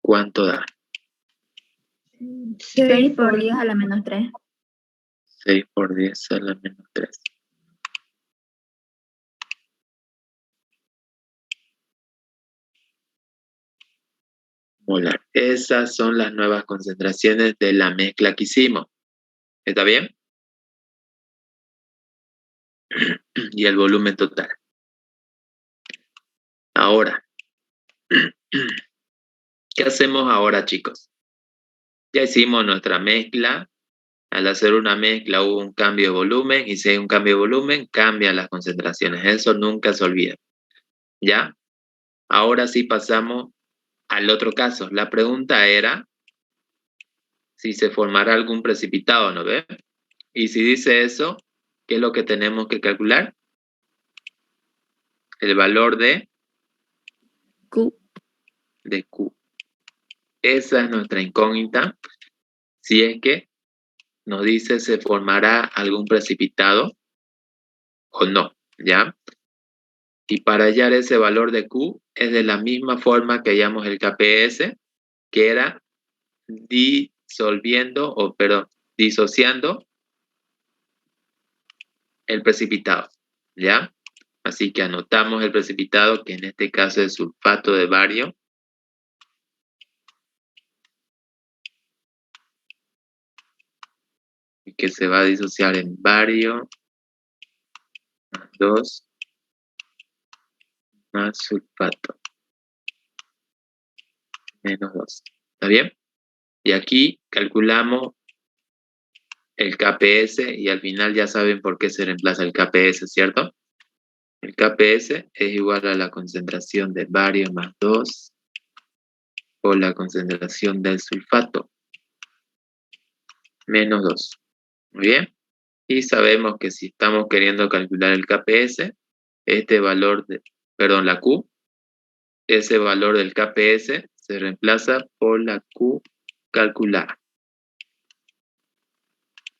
¿Cuánto da?
6 por 10 a la menos 3.
6 por 10 a la menos 3. Molar. Esas son las nuevas concentraciones de la mezcla que hicimos. ¿Está bien? Y el volumen total. Ahora, ¿qué hacemos ahora, chicos? Ya hicimos nuestra mezcla. Al hacer una mezcla hubo un cambio de volumen y si hay un cambio de volumen, cambian las concentraciones. Eso nunca se olvida. ¿Ya? Ahora sí pasamos al otro caso. La pregunta era si se formará algún precipitado, ¿no ve? Y si dice eso, ¿qué es lo que tenemos que calcular? El valor de
Q.
Q. Esa es nuestra incógnita. Si es que nos dice se formará algún precipitado o no, ¿ya? Y para hallar ese valor de Q es de la misma forma que hallamos el KPS, que era disociando el precipitado, ¿ya? Así que anotamos el precipitado, que en este caso es sulfato de bario. Y que se va a disociar en bario más 2 más sulfato menos 2. ¿Está bien? Y aquí calculamos el KPS y al final ya saben por qué se reemplaza el KPS, ¿cierto? El KPS es igual a la concentración de bario más 2 por la concentración del sulfato menos 2. Muy bien. Y sabemos que si estamos queriendo calcular el KPS, este valor la Q, ese valor del KPS se reemplaza por la Q calculada.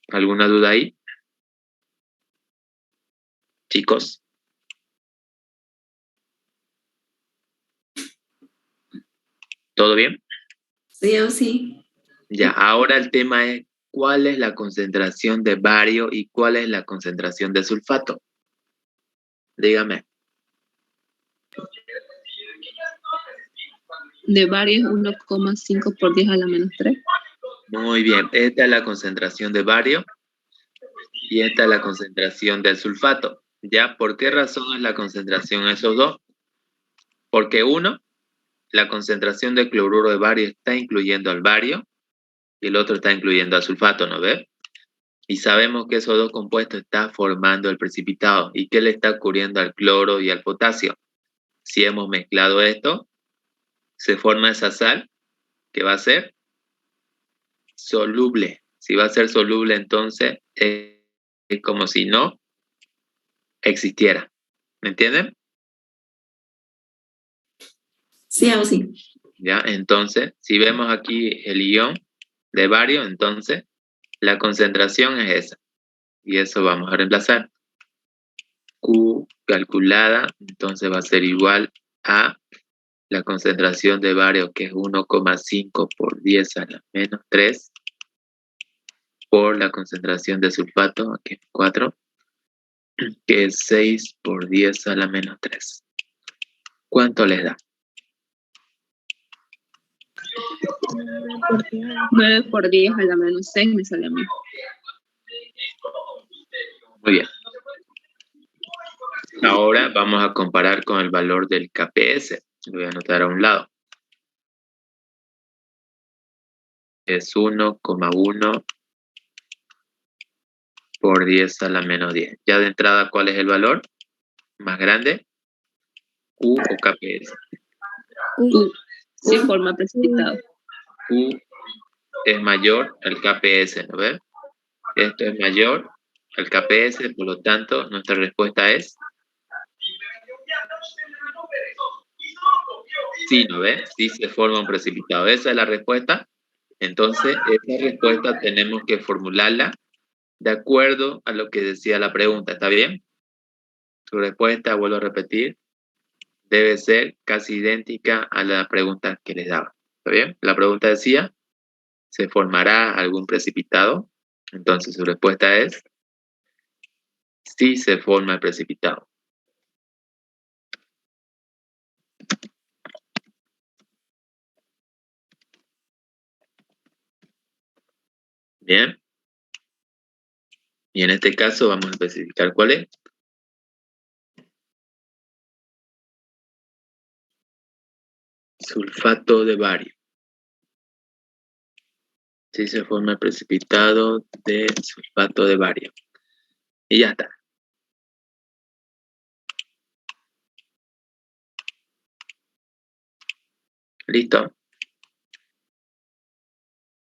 ¿Alguna duda ahí? Chicos. ¿Todo bien?
Sí o sí.
Ya, ahora el tema es cuál es la concentración de bario y cuál es la concentración de sulfato. Dígame.
De bario es 1,5 por 10 a la menos 3.
Muy bien, esta es la concentración de bario y esta es la concentración del sulfato. ¿Ya? ¿Por qué razón es la concentración de esos dos? Porque uno, la concentración de cloruro de bario está incluyendo al bario y el otro está incluyendo al sulfato, ¿no ve? Y sabemos que esos dos compuestos están formando el precipitado. ¿Y qué le está ocurriendo al cloro y al potasio? Si hemos mezclado esto, se forma esa sal que va a ser soluble. Si va a ser soluble, entonces es como si no existiera. ¿Me entienden?
Sí o sí.
¿Ya? Entonces, si vemos aquí el ion de bario, entonces la concentración es esa. Y eso vamos a reemplazar. Q calculada, entonces va a ser igual a la concentración de bario, que es 1,5 por 10 a la menos 3, por la concentración de sulfato, que es 4, que es 6 por 10 a la menos 3. ¿Cuánto les da?
9 por 10 a la menos 6 me sale a mí.
Muy bien. Ahora vamos a comparar con el valor del KPS. Lo voy a anotar a un lado. Es 1,1 por 10 a la menos 10. Ya de entrada, ¿cuál es el valor más grande? Q o KPS.
Q. Sí forma precipitado.
Q es mayor al KPS, ¿no ves? Esto es mayor al KPS, por lo tanto, nuestra respuesta es sí, ¿no ves? Sí se forma un precipitado. Esa es la respuesta. Entonces, esa respuesta tenemos que formularla de acuerdo a lo que decía la pregunta. ¿Está bien? Su respuesta, vuelvo a repetir, debe ser casi idéntica a la pregunta que les daba. ¿Está bien? La pregunta decía, ¿se formará algún precipitado? Entonces, su respuesta es sí se forma el precipitado. Bien. Y en este caso vamos a especificar cuál es. Sulfato de bario. Sí se forma el precipitado de sulfato de bario. Y ya está. ¿Listo?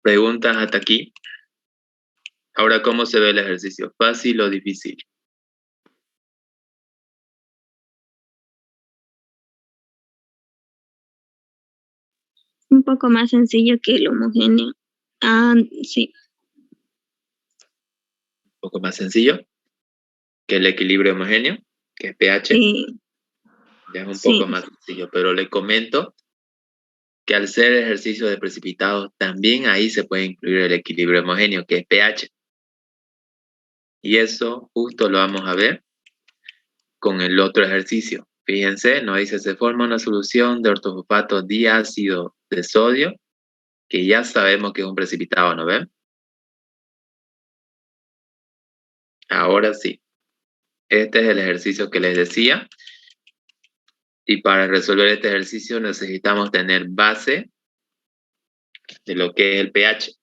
¿Preguntas hasta aquí? Ahora, ¿cómo se ve el ejercicio? ¿Fácil o difícil?
Un poco más sencillo que el homogéneo. Ah, sí.
Un poco más sencillo que el equilibrio homogéneo, que es pH.
Sí.
Ya es un
Sí.
poco más sencillo, pero le comento que al ser ejercicio de precipitados, también ahí se puede incluir el equilibrio homogéneo, que es pH. Y eso justo lo vamos a ver con el otro ejercicio. Fíjense, nos dice, se forma una solución de ortofosfato diácido de sodio, que ya sabemos que es un precipitado, ¿no ven? Ahora sí. Este es el ejercicio que les decía. Y para resolver este ejercicio necesitamos tener base de lo que es el pH.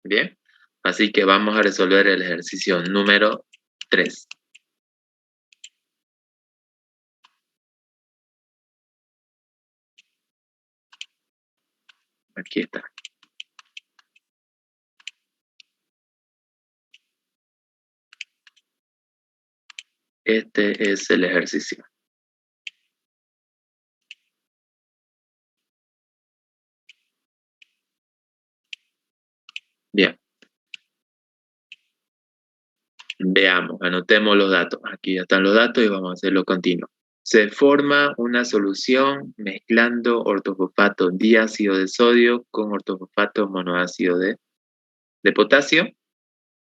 Bien. Así que vamos a resolver el ejercicio número 3. Aquí está. Este es el ejercicio. Bien. Veamos, anotemos los datos. Aquí ya están los datos y vamos a hacerlo continuo. Se forma una solución mezclando ortofosfato diácido de sodio con ortofosfato monoácido de potasio,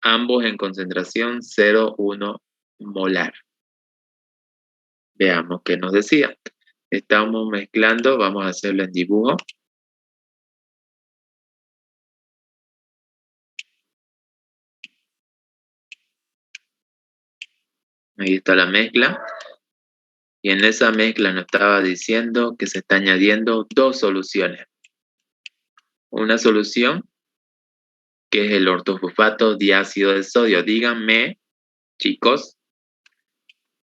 ambos en concentración 0,1 molar. Veamos qué nos decía. Estamos mezclando, vamos a hacerlo en dibujo. Ahí está la mezcla. Y en esa mezcla nos estaba diciendo que se está añadiendo dos soluciones. Una solución que es el ortofosfato diácido de sodio. Díganme, chicos,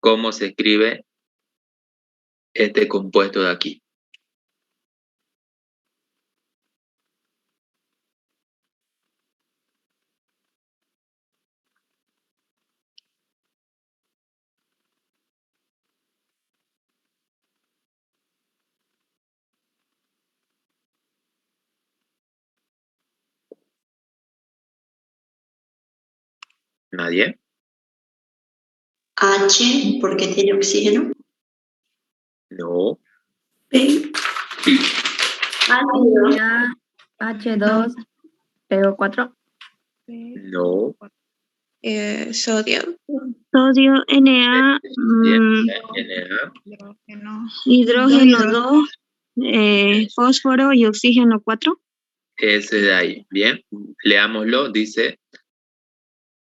cómo se escribe este compuesto de aquí. ¿Nadie?
H, porque tiene oxígeno.
No.
P.
H2, PO4.
No.
Sodio. Sodio, Na.
Bien. Na.
Hidrógeno 2. Fósforo y oxígeno 4.
Ese de ahí. Bien. Leámoslo. Dice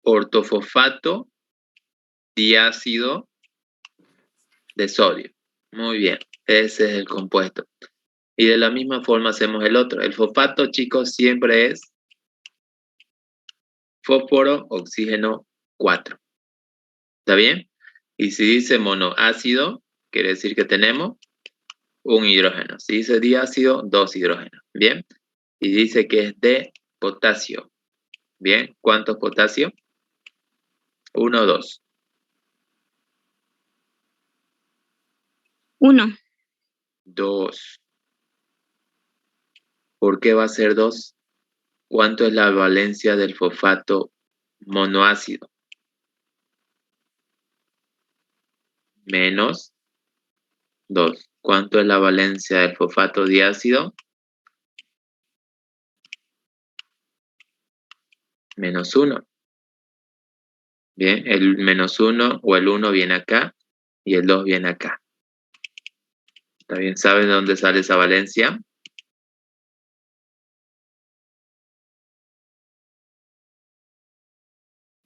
ortofosfato diácido de sodio. Muy bien. Ese es el compuesto. Y de la misma forma hacemos el otro. El fosfato, chicos, siempre es fósforo, oxígeno 4. ¿Está bien? Y si dice monoácido, quiere decir que tenemos un hidrógeno. Si dice diácido, 2 hidrógenos. ¿Bien? Y dice que es de potasio. ¿Bien? ¿Cuántos potasio? 1 o 2.
1.
2. ¿Por qué va a ser 2? ¿Cuánto es la valencia del fosfato monoácido? Menos 2. ¿Cuánto es la valencia del fosfato diácido? Menos 1. Bien, el menos 1 o el 1 viene acá y el 2 viene acá. ¿Está bien? ¿Saben de dónde sale esa valencia?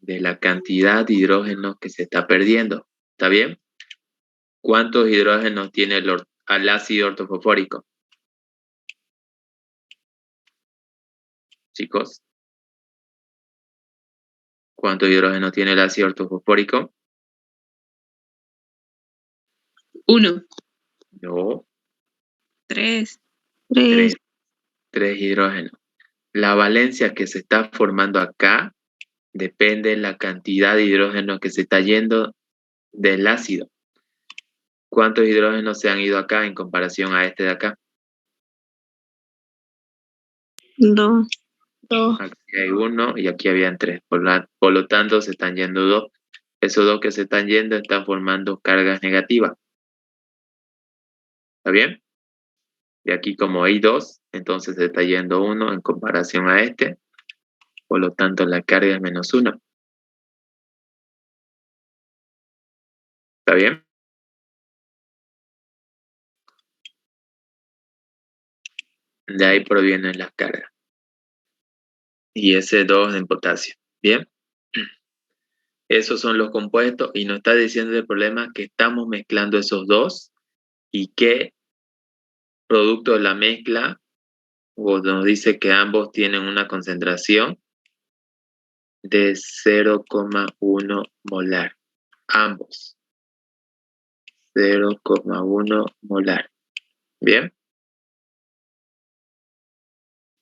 De la cantidad de hidrógenos que se está perdiendo. ¿Está bien? ¿Cuántos hidrógenos tiene el ácido ortofosfórico? Chicos. ¿Cuántos hidrógenos tiene el ácido ortofosfórico?
1.
No.
3.
3.
3 hidrógenos. La valencia que se está formando acá Depende la cantidad de hidrógeno que se está yendo del ácido. ¿Cuántos hidrógenos se han ido acá en comparación a este de acá?
2.
2.
Aquí hay 1 y aquí habían 3. Por lo tanto, se están yendo 2. Esos 2 que se están yendo están formando cargas negativas. ¿Está bien? Y aquí como hay 2, entonces se está yendo 1 en comparación a este. Por lo tanto, la carga es menos 1. ¿Está bien? De ahí provienen las cargas. Y ese 2 en potasio. ¿Bien? Esos son los compuestos y nos está diciendo el problema que estamos mezclando esos 2 y que producto de la mezcla o nos dice que ambos tienen una concentración de 0,1 molar. Ambos. 0,1 molar. ¿Bien?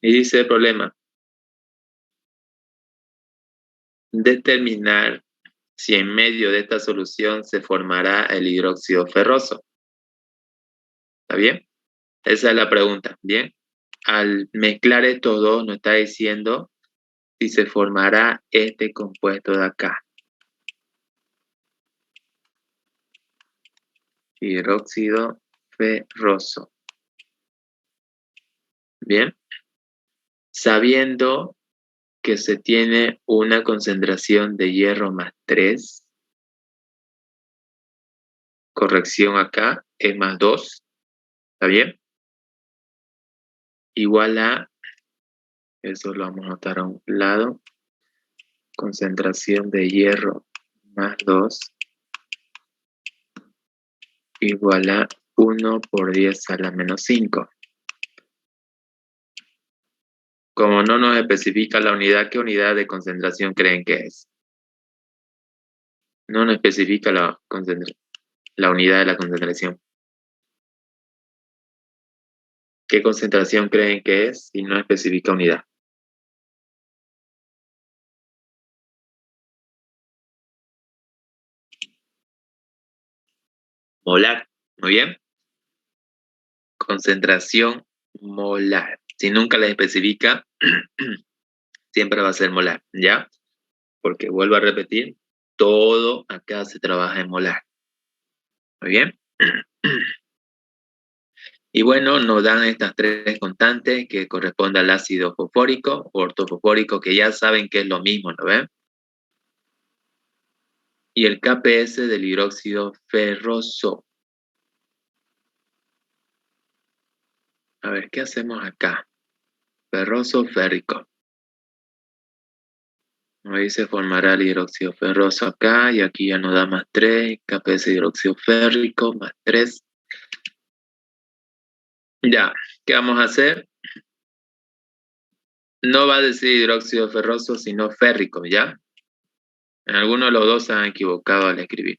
Y dice el problema. Determinar si en medio de esta solución se formará el hidróxido ferroso. ¿Está bien? Esa es la pregunta. ¿Bien? Al mezclar estos dos nos está diciendo si se formará este compuesto de acá. Hidróxido ferroso. Bien. Sabiendo que se tiene una concentración de hierro más 3. Corrección acá es más 2. ¿Está bien? Igual a, eso lo vamos a anotar a un lado. Concentración de hierro más 2 igual a 1 por 10 a la menos 5. Como no nos especifica la unidad, ¿qué unidad de concentración creen que es? No nos especifica la unidad de la concentración. ¿Qué concentración creen que es y no especifica unidad? Molar. Muy bien. Concentración molar. Si nunca la especifica, siempre va a ser molar, ¿ya? Porque vuelvo a repetir, todo acá se trabaja en molar. Muy bien. Y bueno, nos dan estas 3 constantes que corresponden al ácido fosfórico o ortofosfórico, que ya saben que es lo mismo, ¿no ven? Y el KPS del hidróxido ferroso. A ver, ¿qué hacemos acá? Ferroso férrico. Ahí se formará el hidróxido ferroso acá y aquí ya nos da más 3. KPS hidróxido férrico más 3. Ya, ¿qué vamos a hacer? No va a decir hidróxido ferroso, sino férrico, ¿ya? En alguno de los dos se han equivocado al escribir.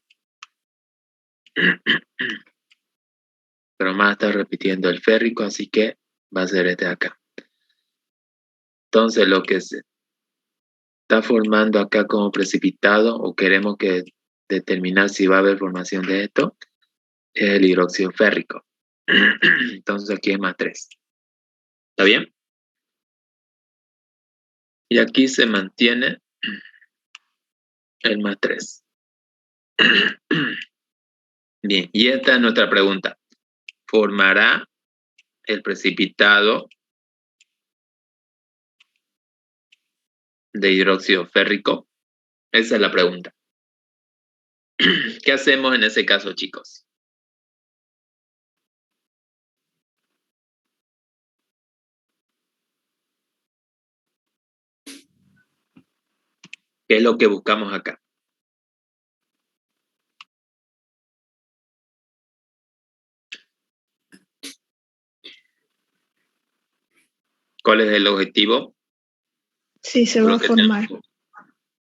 Pero más está repitiendo el férrico, así que va a ser este de acá. Entonces, lo que se está formando acá como precipitado, o queremos que determinar si va a haber formación de esto, es el hidróxido férrico. Entonces aquí es más 3. ¿Está bien? Y aquí se mantiene el más 3. Bien, y esta es nuestra pregunta. ¿Formará el precipitado de hidróxido férrico? Esa es la pregunta. ¿Qué hacemos en ese caso, chicos? ¿Qué es lo que buscamos acá? ¿Cuál es el objetivo?
Sí, se va a formar.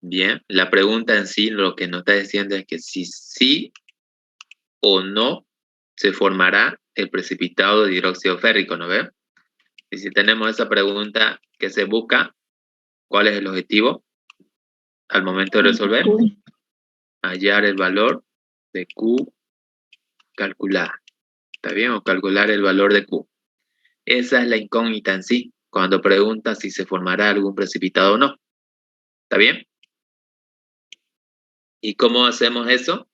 Bien, la pregunta en sí lo que nos está diciendo es que si sí o no se formará el precipitado de hidróxido férrico, ¿no ve? Y si tenemos esa pregunta que se busca, ¿cuál es el objetivo? al momento de resolver, hallar el valor de Q calculada. ¿Está bien? O calcular el valor de Q. Esa es la incógnita en sí, cuando pregunta si se formará algún precipitado o no. ¿Está bien? ¿Y cómo hacemos eso?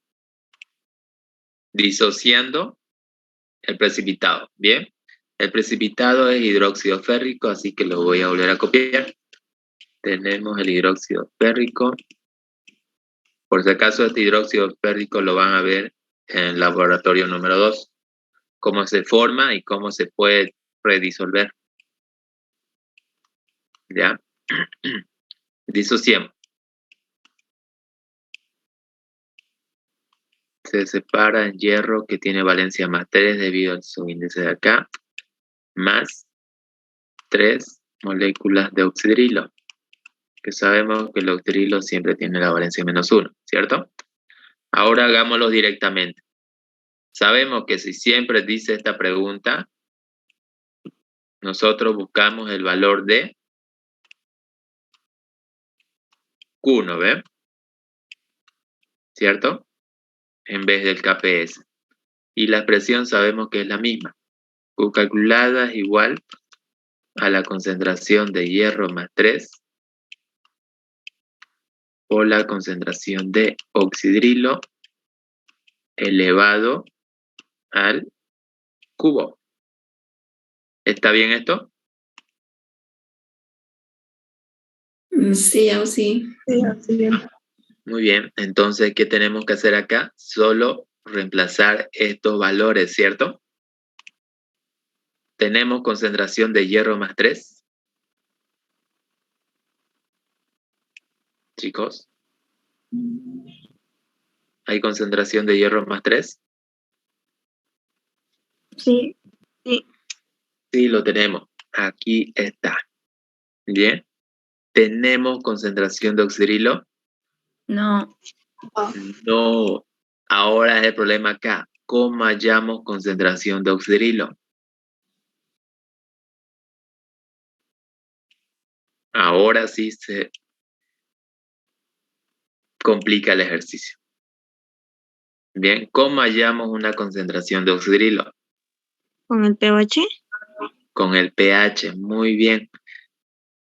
Disociando el precipitado. ¿Bien? El precipitado es hidróxido férrico, así que lo voy a volver a copiar. Tenemos el hidróxido férrico. Por si acaso, este hidróxido férrico lo van a ver en el laboratorio número 2. Cómo se forma y cómo se puede redisolver. ¿Ya? Disociemos. Se separa en hierro que tiene valencia más 3 debido a su índice de acá, más 3 moléculas de oxidrilo, que sabemos que el oxidrilo siempre tiene la valencia menos 1, ¿cierto? Ahora hagámoslo directamente. Sabemos que si siempre dice esta pregunta, nosotros buscamos el valor de Q, ¿no ven? ¿Cierto? En vez del KPS. Y la expresión sabemos que es la misma. Q calculada es igual a la concentración de hierro más 3 por la concentración de oxidrilo elevado al cubo. ¿Está bien esto?
Sí, sí.
Sí, así bien.
Muy bien. Entonces, ¿qué tenemos que hacer acá? Solo reemplazar estos valores, ¿cierto? Tenemos concentración de hierro más 3. Chicos. ¿Hay concentración de hierro más 3?
Sí, sí.
Sí, lo tenemos. Aquí está. Bien. ¿Tenemos concentración de oxidrilo?
No.
No. Ahora es el problema acá. ¿Cómo hallamos concentración de oxidrilo? Ahora sí se complica el ejercicio. Bien, ¿cómo hallamos una concentración de oxidrilo?
¿Con el pH?
Con el pH, muy bien.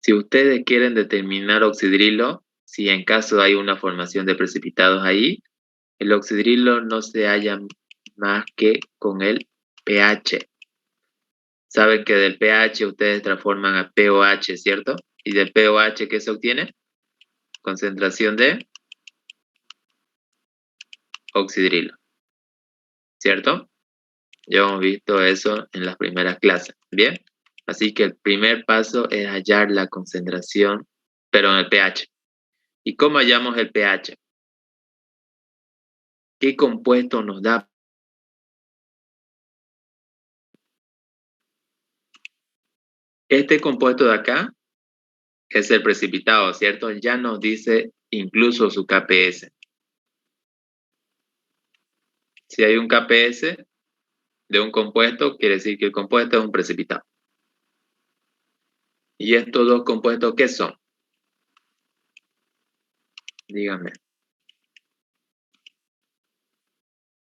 Si ustedes quieren determinar oxidrilo, si en caso hay una formación de precipitados ahí, el oxidrilo no se halla más que con el pH. Saben que del pH ustedes transforman a pOH, ¿cierto? Y del pOH, ¿qué se obtiene? Concentración de oxidrilo, ¿cierto? Ya hemos visto eso en las primeras clases, ¿bien? Así que el primer paso es hallar la concentración, pero en el pH. ¿Y cómo hallamos el pH? ¿Qué compuesto nos da? Este compuesto de acá es el precipitado, ¿cierto? Ya nos dice incluso su KPS. Si hay un KPS de un compuesto, quiere decir que el compuesto es un precipitado. ¿Y estos dos compuestos qué son? Díganme.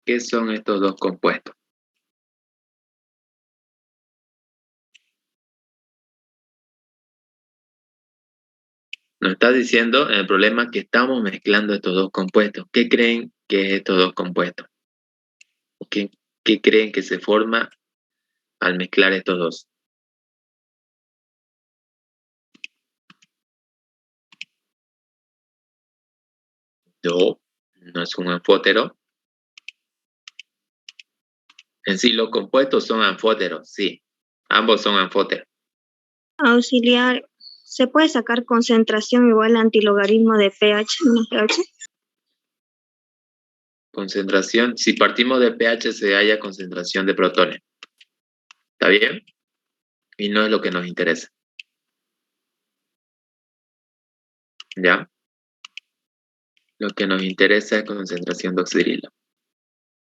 ¿Qué son estos dos compuestos? Nos está diciendo en el problema que estamos mezclando estos dos compuestos. ¿Qué creen que es estos dos compuestos? ¿Qué creen que se forma al mezclar estos dos? No, no es un anfótero. En sí, los compuestos son anfóteros, sí. Ambos son anfóteros.
Auxiliar. ¿Se puede sacar concentración igual a antilogaritmo de pH menos pH?
Concentración, si partimos de pH se halla concentración de protones. ¿Está bien? Y no es lo que nos interesa. ¿Ya? Lo que nos interesa es concentración de oxidrilo.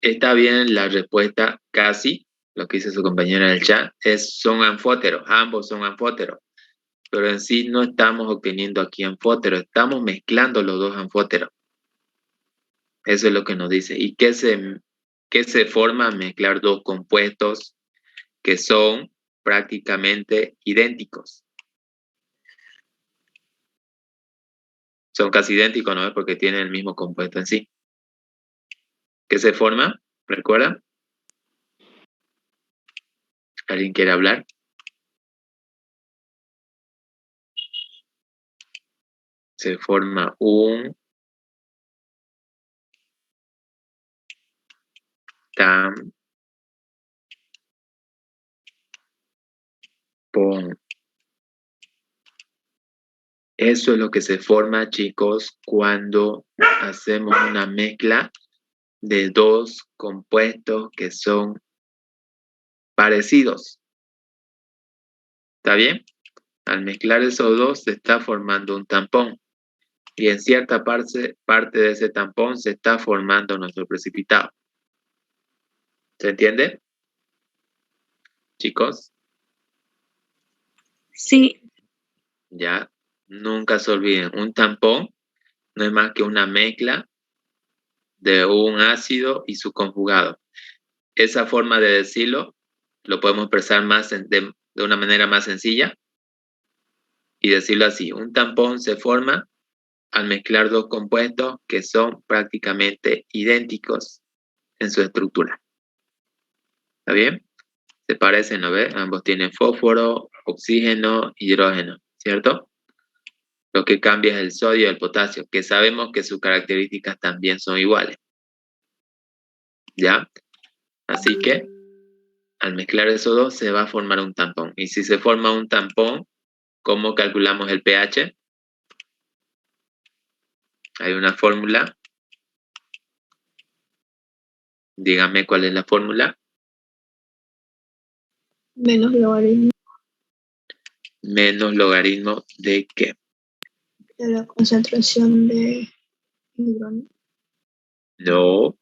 Está bien la respuesta casi, lo que dice su compañera en el chat, son anfóteros, ambos son anfóteros. pero en sí no estamos obteniendo aquí anfótero, estamos mezclando los dos anfóteros. Eso es lo que nos dice. ¿Y qué se forma al mezclar dos compuestos que son prácticamente idénticos? Son casi idénticos, ¿no? Porque tienen el mismo compuesto en sí. ¿Qué se forma? ¿Recuerdan? ¿Alguien quiere hablar? Se forma un tampón. Eso es lo que se forma, chicos, cuando hacemos una mezcla de dos compuestos que son parecidos. ¿Está bien? Al mezclar esos dos se está formando un tampón. Y en cierta parte de ese tampón se está formando nuestro precipitado. ¿Se entiende? Chicos,
Sí,
ya nunca se olviden, un tampón no es más que una mezcla de un ácido y su conjugado. Esa forma de decirlo lo podemos expresar de una manera más sencilla y decirlo así. Un tampón se forma al mezclar dos compuestos que son prácticamente idénticos en su estructura. ¿Está bien? Se parecen, ¿no ve? Ambos tienen fósforo, oxígeno, hidrógeno, ¿cierto? Lo que cambia es el sodio y el potasio, que sabemos que sus características también son iguales. ¿Ya? Así que, al mezclar esos dos, se va a formar un tampón. Y si se forma un tampón, ¿cómo calculamos el pH? Hay una fórmula. Díganme cuál es la fórmula.
Menos logaritmo
Menos logaritmo de ¿qué?
de la concentración de hidrógeno.
No.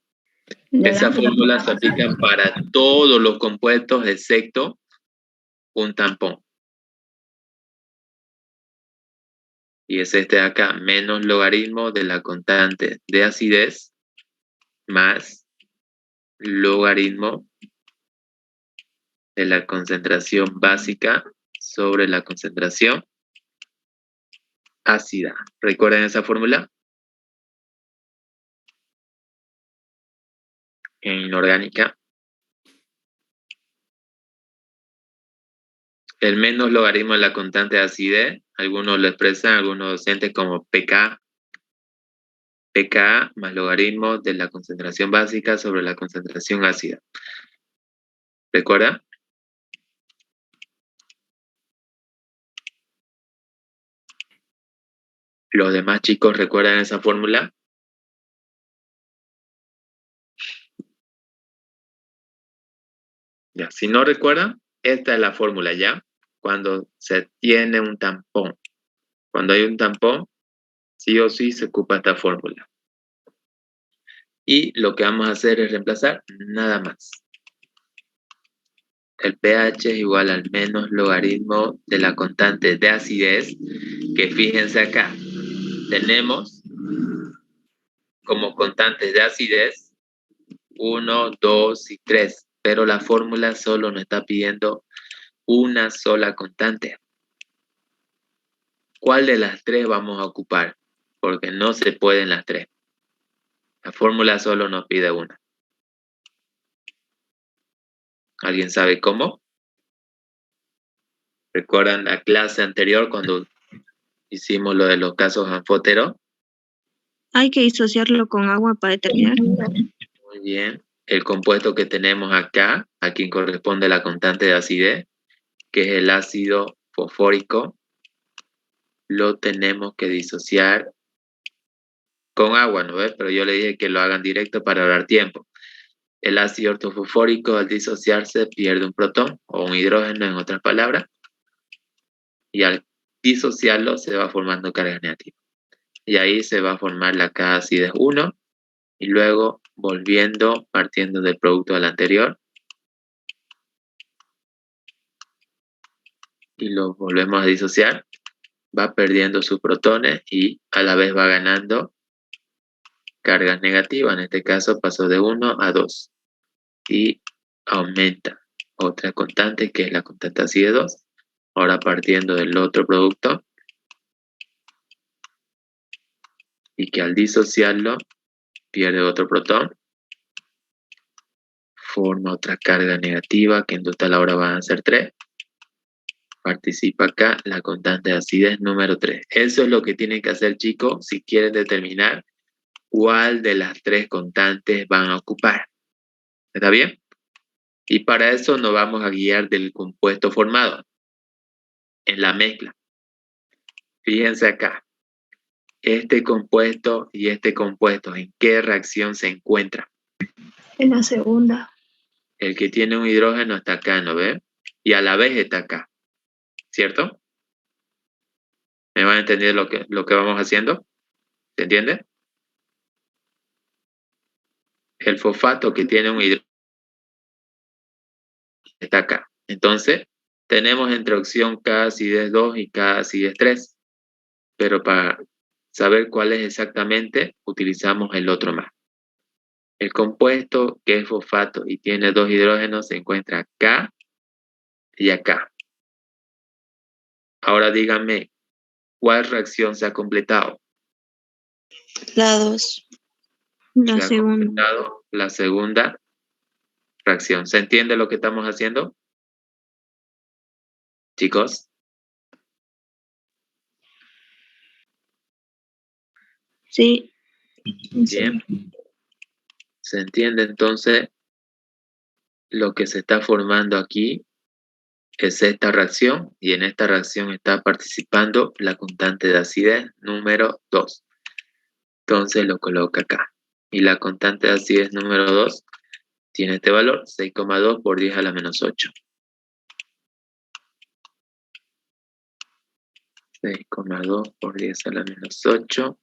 De
Esa
la-
fórmula se aplica para todos los compuestos excepto un tampón. Y es este de acá, menos logaritmo de la constante de acidez más logaritmo de la concentración básica sobre la concentración ácida. ¿Recuerdan esa fórmula? En inorgánica. El menos logaritmo de la constante de acidez, algunos lo expresan, algunos docentes como pK. pKa más logaritmo de la concentración básica sobre la concentración ácida. ¿Recuerda? ¿Los demás chicos recuerdan esa fórmula? Ya, si no recuerdan, esta es la fórmula ya. Cuando se tiene un tampón. Cuando hay un tampón, sí o sí se ocupa esta fórmula. Y lo que vamos a hacer es reemplazar nada más. El pH es igual al menos logaritmo de la constante de acidez, que fíjense acá, tenemos como constantes de acidez 1, 2 y 3, pero la fórmula solo nos está pidiendo una sola constante. ¿Cuál de las tres vamos a ocupar? Porque no se pueden las tres. La fórmula solo nos pide una. ¿Alguien sabe cómo? ¿Recuerdan la clase anterior cuando hicimos lo de los casos anfóteros?
hay que disociarlo con agua para determinar.
Muy bien. El compuesto que tenemos acá, a quien corresponde la constante de acidez, que es el ácido fosfórico, lo tenemos que disociar con agua, ¿no ves? Pero yo le dije que lo hagan directo para ahorrar tiempo. El ácido ortofosfórico al disociarse pierde un protón o un hidrógeno, en otras palabras, y al disociarlo se va formando carga negativa. Y ahí se va a formar la K-acidez 1 y luego volviendo, partiendo del producto del anterior, y lo volvemos a disociar, va perdiendo sus protones y a la vez va ganando cargas negativas. En este caso pasó de 1 a 2 y aumenta otra constante que es la constante así de 2. Ahora partiendo del otro producto y que al disociarlo pierde otro protón, forma otra carga negativa que en total ahora van a ser 3. Participa acá la constante de acidez número 3. Eso es lo que tienen que hacer, chicos, si quieren determinar cuál de las 3 constantes van a ocupar. ¿Está bien? Y para eso nos vamos a guiar del compuesto formado en la mezcla. Fíjense acá. Este compuesto y este compuesto, ¿en qué reacción se encuentran?
En la segunda.
El que tiene un hidrógeno está acá, ¿no ve? Y a la vez está acá. ¿Cierto? ¿Me van a entender lo que vamos haciendo? ¿Se entiende? El fosfato que tiene un hidrógeno está acá. Entonces, tenemos entre opción K acidez 2 y K acidez 3. Pero para saber cuál es exactamente, utilizamos el otro más. El compuesto que es fosfato y tiene 2 hidrógenos se encuentra acá y acá. Ahora díganme, ¿cuál reacción se ha completado?
La 2.
La
Se ha
segunda.
completado la segunda reacción. ¿Se entiende lo que estamos haciendo? Chicos.
Sí.
Bien. ¿Se entiende entonces lo que se está formando aquí? Es esta reacción y en esta reacción está participando la constante de acidez número 2. Entonces lo coloca acá. Y la constante de acidez número 2 tiene este valor, 6,2 por 10 a la menos 8. 6,2 por 10 a la menos 8.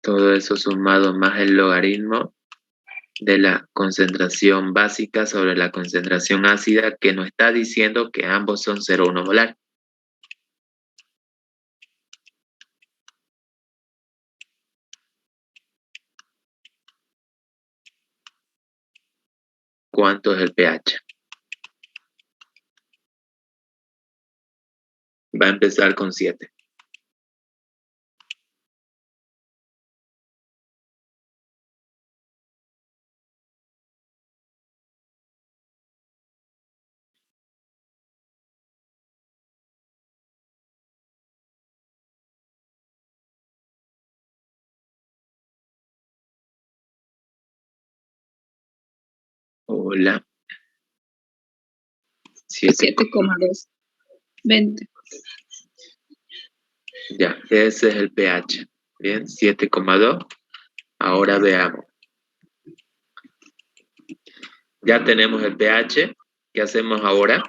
Todo eso sumado más el logaritmo de la concentración básica sobre la concentración ácida que nos está diciendo que ambos son 0,1 molar. ¿Cuánto es el pH? Va a empezar con 7. Hola.
7,2. 20.
Ya, ese es el pH. Bien, 7,2. Ahora veamos. Ya tenemos el pH. ¿Qué hacemos ahora?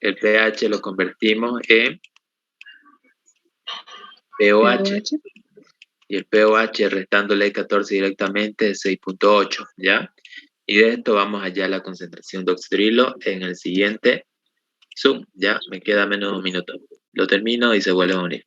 El pH lo convertimos en pOH. Y el pOH restándole 14 directamente es 6,8, ¿ya? Y de esto vamos allá a la concentración de oxidrilo en el siguiente Zoom, ¿ya? Me queda menos de un minuto. Lo termino y se vuelve a unir.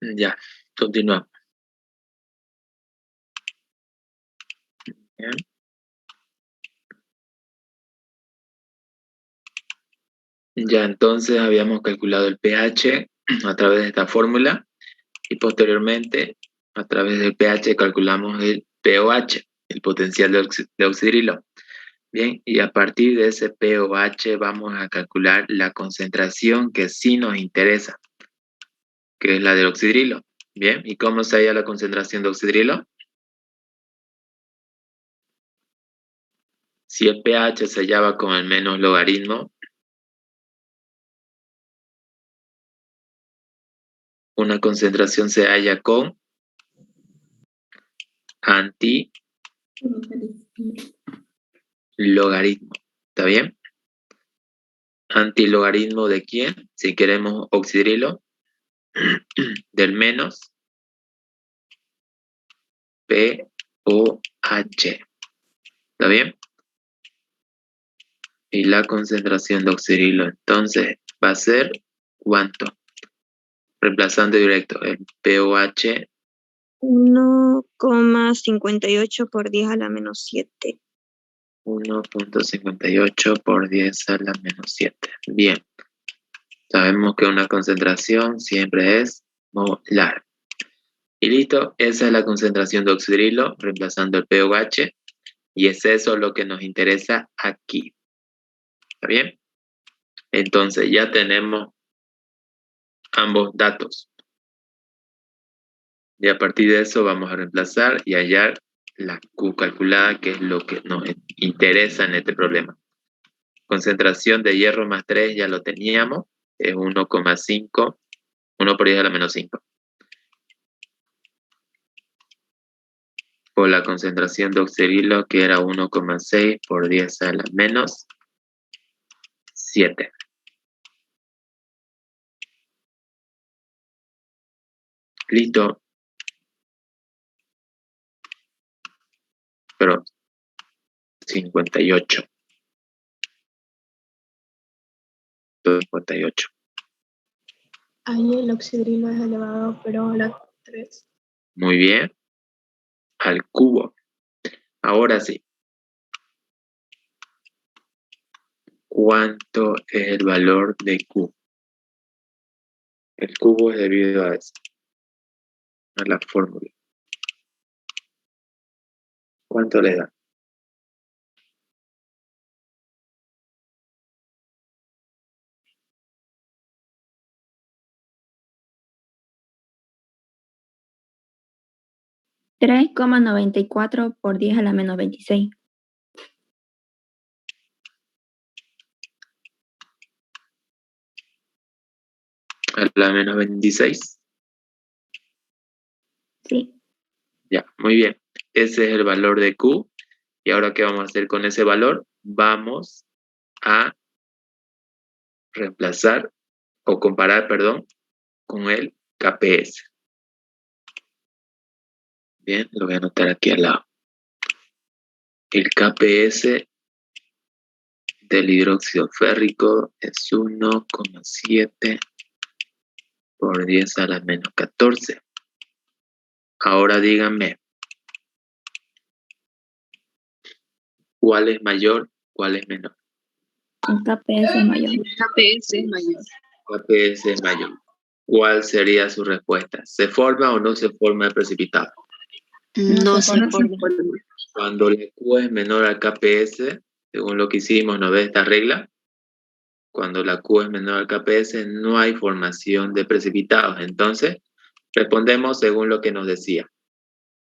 Ya, continuamos. Bien. Ya, entonces habíamos calculado el pH a través de esta fórmula y posteriormente a través del pH calculamos el pOH, el potencial de oxidrilo. Bien, y a partir de ese pOH vamos a calcular la concentración que sí nos interesa, que es la del oxidrilo. Bien, ¿y cómo se halla la concentración de oxidrilo? Si el pH se hallaba con el menos logaritmo, una concentración se halla con antilogaritmo. ¿Está bien? ¿Antilogaritmo de quién? Si queremos oxidrilo, del menos pOH. ¿Está bien? Y la concentración de oxidrilo entonces va a ser ¿cuánto? Reemplazando directo el pOH
1,58 por 10 a la menos 7.
1.58 por 10 a la menos 7. Bien. Sabemos que una concentración siempre es molar. Y listo, esa es la concentración de oxidrilo reemplazando el pOH. Y es eso lo que nos interesa aquí. ¿Está bien? Entonces ya tenemos ambos datos. Y a partir de eso vamos a reemplazar y hallar la Q calculada, que es lo que nos interesa en este problema. Concentración de hierro más 3 ya lo teníamos, es 1,5, 1 por 10 a la menos 5. Por la concentración de oxidrilo, que era 1,6 por 10 a la menos 7. Listo. Pero 58. 58.
Ahí el oxidrilo es elevado, pero a la 3.
Muy bien. Al cubo. Ahora sí. ¿Cuánto es el valor de Q? El cubo es debido a eso, a la fórmula. ¿Cuánto le da?
Tres coma 94 por 10 a la menos 26.
A la menos 26.
Sí.
Ya, muy bien. Ese es el valor de Q. ¿Y ahora qué vamos a hacer con ese valor? Vamos a reemplazar o comparar, perdón, con el KPS. Bien, lo voy a anotar aquí al lado. El KPS del hidróxido férrico es 1,7 por 10 a la menos 14. Ahora díganme, ¿cuál es mayor, cuál es menor?
El KPS es mayor.
KPS es mayor.
KPS es mayor. ¿Cuál sería su respuesta? ¿Se forma o no se forma el precipitado?
No se forma.
Cuando la Q es menor al KPS, según lo que hicimos, ¿no ve esta regla? Cuando la Q es menor al KPS, no hay formación de precipitados. Entonces, respondemos según lo que nos decía.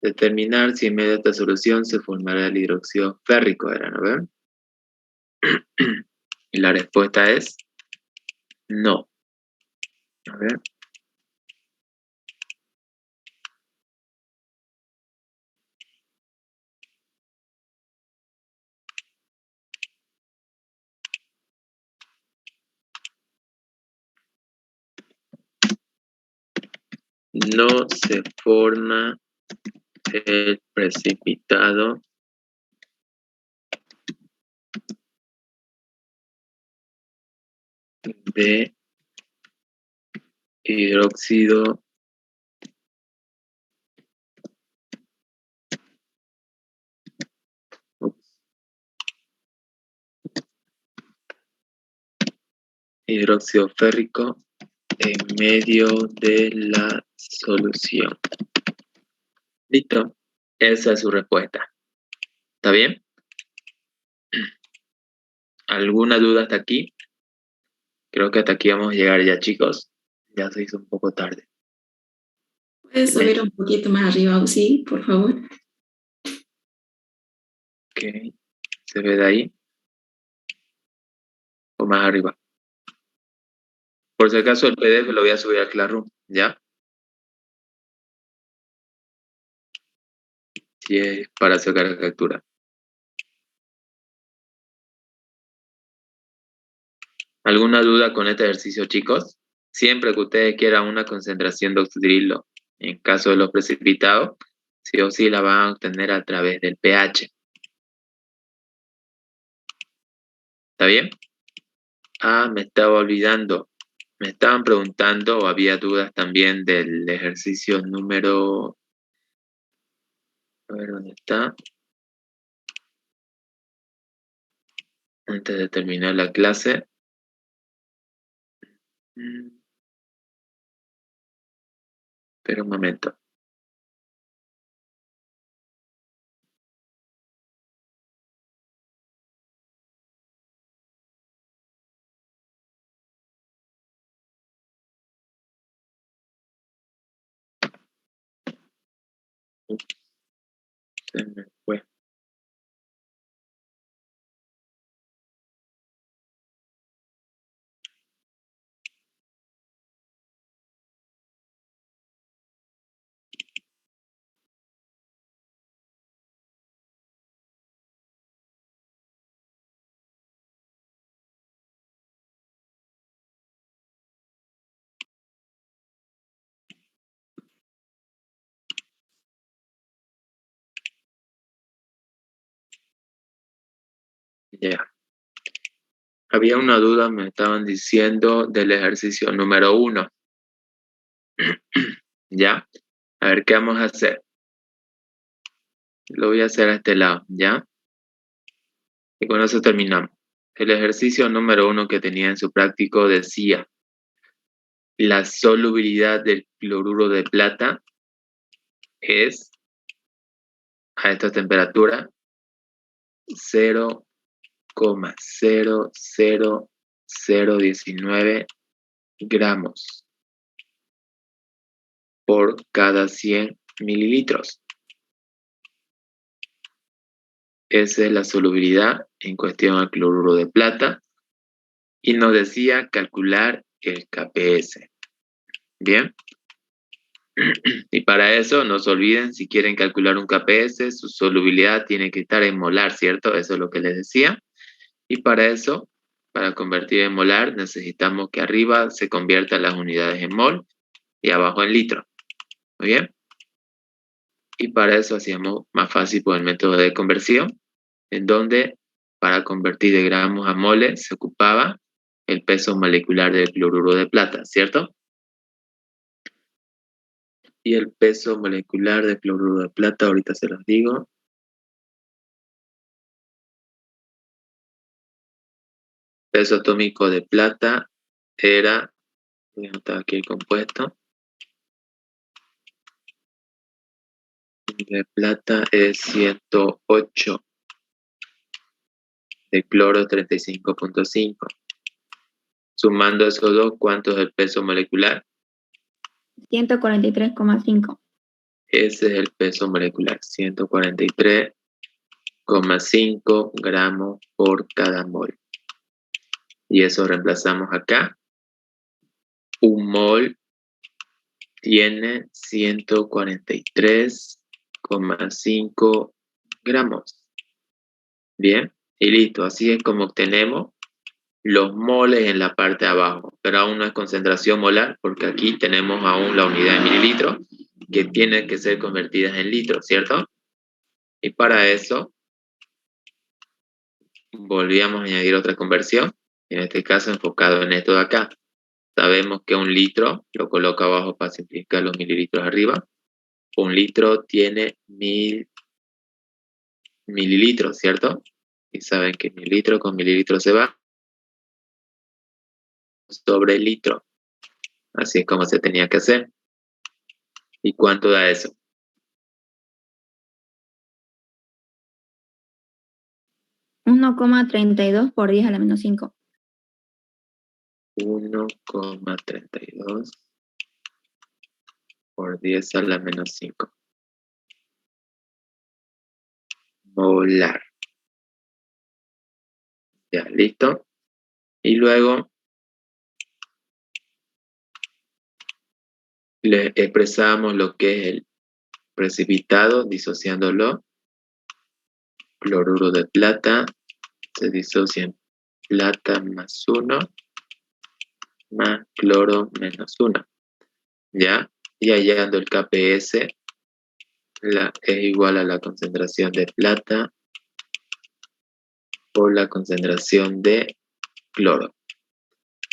Determinar si en medio de esta solución se formará el hidróxido férrico, ¿era, no ven? Y la respuesta es no. A ver. No se forma el precipitado de hidróxido hidróxido férrico en medio de la solución. Listo. Esa es su respuesta. ¿Está bien? ¿Alguna duda hasta aquí? Creo que hasta aquí vamos a llegar ya, chicos. Ya se hizo un poco tarde.
¿Puedes subir un poquito más arriba, sí, por favor?
Ok. ¿Se ve de ahí? ¿O más arriba? Por si acaso el PDF lo voy a subir al Classroom, ¿ya? Si es para sacar la captura. ¿Alguna duda con este ejercicio, chicos? Siempre que ustedes quieran una concentración de oxidrilo, en caso de los precipitados, sí o sí la van a obtener a través del pH. ¿Está bien? Ah, me estaba olvidando. Me estaban preguntando, o había dudas también del ejercicio número... A ver, ¿dónde está? Antes de terminar la clase. Espera un momento. Se me fue. Ya. Había una duda, me estaban diciendo del ejercicio número 1. ¿Ya? A ver, ¿qué vamos a hacer? Lo voy a hacer a este lado, ¿ya? Y con eso terminamos. El ejercicio número 1 que tenía en su práctico decía, la solubilidad del cloruro de plata es, a esta temperatura, 0,00019 gramos por cada 100 mililitros. Esa es la solubilidad en cuestión al cloruro de plata. Y nos decía calcular el KPS. ¿Bien? Y para eso, no se olviden, si quieren calcular un KPS, su solubilidad tiene que estar en molar, ¿cierto? Eso es lo que les decía. Y para eso, para convertir en molar, necesitamos que arriba se conviertan las unidades en mol y abajo en litro. ¿Muy bien? Y para eso hacíamos más fácil por el método de conversión, en donde para convertir de gramos a moles se ocupaba el peso molecular del cloruro de plata, ¿cierto? Y el peso molecular del cloruro de plata, ahorita se los digo. Peso atómico de plata era, voy a anotar aquí el compuesto. De plata es 108. De cloro 35.5. Sumando esos dos, ¿cuánto es el peso molecular?
143,5.
Ese es el peso molecular, 143,5 gramos por cada mol. Y eso reemplazamos acá. Un mol tiene 143,5 gramos. Bien, y listo. Así es como obtenemos los moles en la parte de abajo. Pero aún no es concentración molar, porque aquí tenemos aún la unidad de mililitros que tiene que ser convertidas en litros, ¿cierto? Y para eso volvíamos a añadir otra conversión, en este caso enfocado en esto de acá. Sabemos que un litro, lo coloco abajo para simplificar los mililitros arriba, un litro tiene 1000 mililitros, ¿cierto? Y saben que mililitro con mililitro se va. sobre litro. Así es como se tenía que hacer. ¿Y cuánto da eso?
1,32 por 10 a la menos 5.
1,32 por 10 a la menos 5. Molar. Ya, listo. Y luego le expresamos lo que es el precipitado, disociándolo. Cloruro de plata se disocia en plata más 1 más cloro menos 1. ¿Ya? Y hallando el KPS, es igual a la concentración de plata por la concentración de cloro.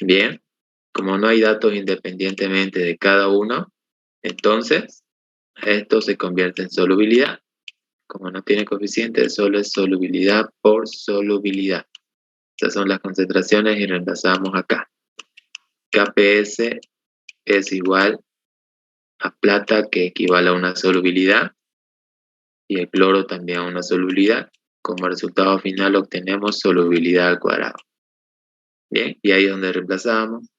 Bien, como no hay datos independientemente de cada uno, entonces esto se convierte en solubilidad. Como no tiene coeficiente, solo es solubilidad por solubilidad. Estas son las concentraciones y reemplazamos acá. KPS es igual a plata, que equivale a una solubilidad, y el cloro también a una solubilidad. Como resultado final obtenemos solubilidad al cuadrado. Bien, y ahí es donde reemplazamos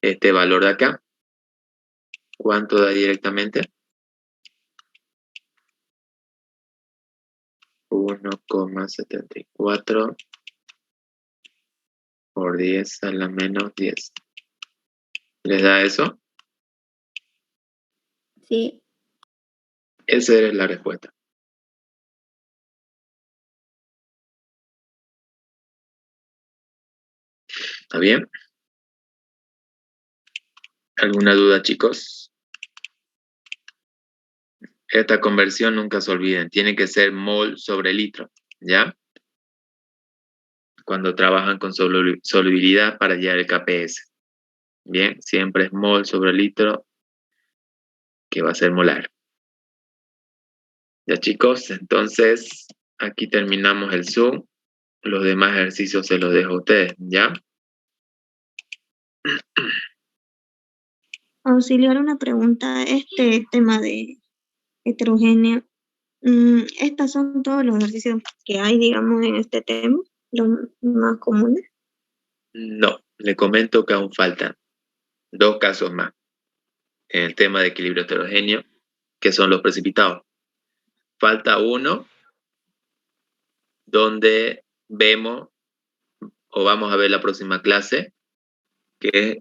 este valor de acá. ¿Cuánto da directamente? 1,74 por 10 a la menos 10. ¿Les da eso?
Sí.
Esa es la respuesta. ¿Está bien? ¿Alguna duda, chicos? Esta conversión nunca se olviden. Tiene que ser mol sobre litro, ¿ya? Cuando trabajan con solubilidad para hallar el KPS. Bien, siempre es mol sobre litro, que va a ser molar. Ya, chicos, entonces aquí terminamos el Zoom. Los demás ejercicios se los dejo a ustedes, ¿ya?
Auxiliar, una pregunta. Este tema de heterogénea, ¿estos son todos los ejercicios que hay, digamos, en este tema? ¿Los más comunes?
No, le comento que aún faltan 2 casos más en el tema de equilibrio heterogéneo, que son los precipitados. Falta uno donde vemos, o vamos a ver la próxima clase, que es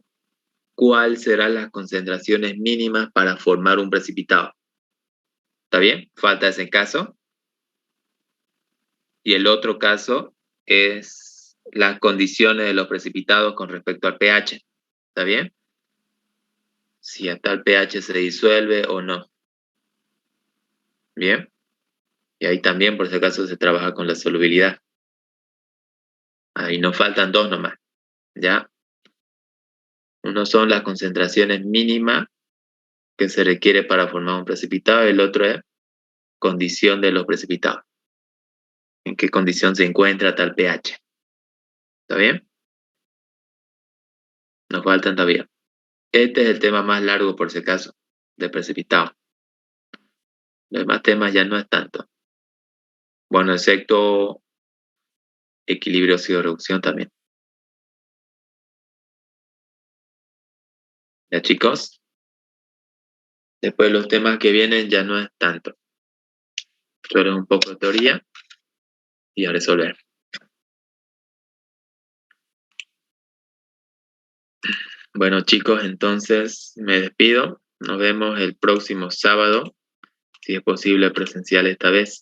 cuáles serán las concentraciones mínimas para formar un precipitado. ¿Está bien? Falta ese caso. Y el otro caso es las condiciones de los precipitados con respecto al pH. ¿Está bien? Si a tal pH se disuelve o no. Bien. Y ahí también, por si acaso, se trabaja con la solubilidad. Ahí nos faltan 2 nomás. ¿Ya? Uno son las concentraciones mínimas que se requiere para formar un precipitado, y el otro es condición de los precipitados. ¿En qué condición se encuentra tal pH? ¿Está bien? Nos faltan todavía. Este es el tema más largo, por si acaso, de precipitado. Los demás temas ya no es tanto. Bueno, excepto equilibrio óxido-reducción también. ¿Ya, chicos? Después los temas que vienen ya no es tanto. Solo es un poco de teoría y a resolver. Bueno, chicos, entonces me despido. Nos vemos el próximo sábado, si es posible presencial esta vez.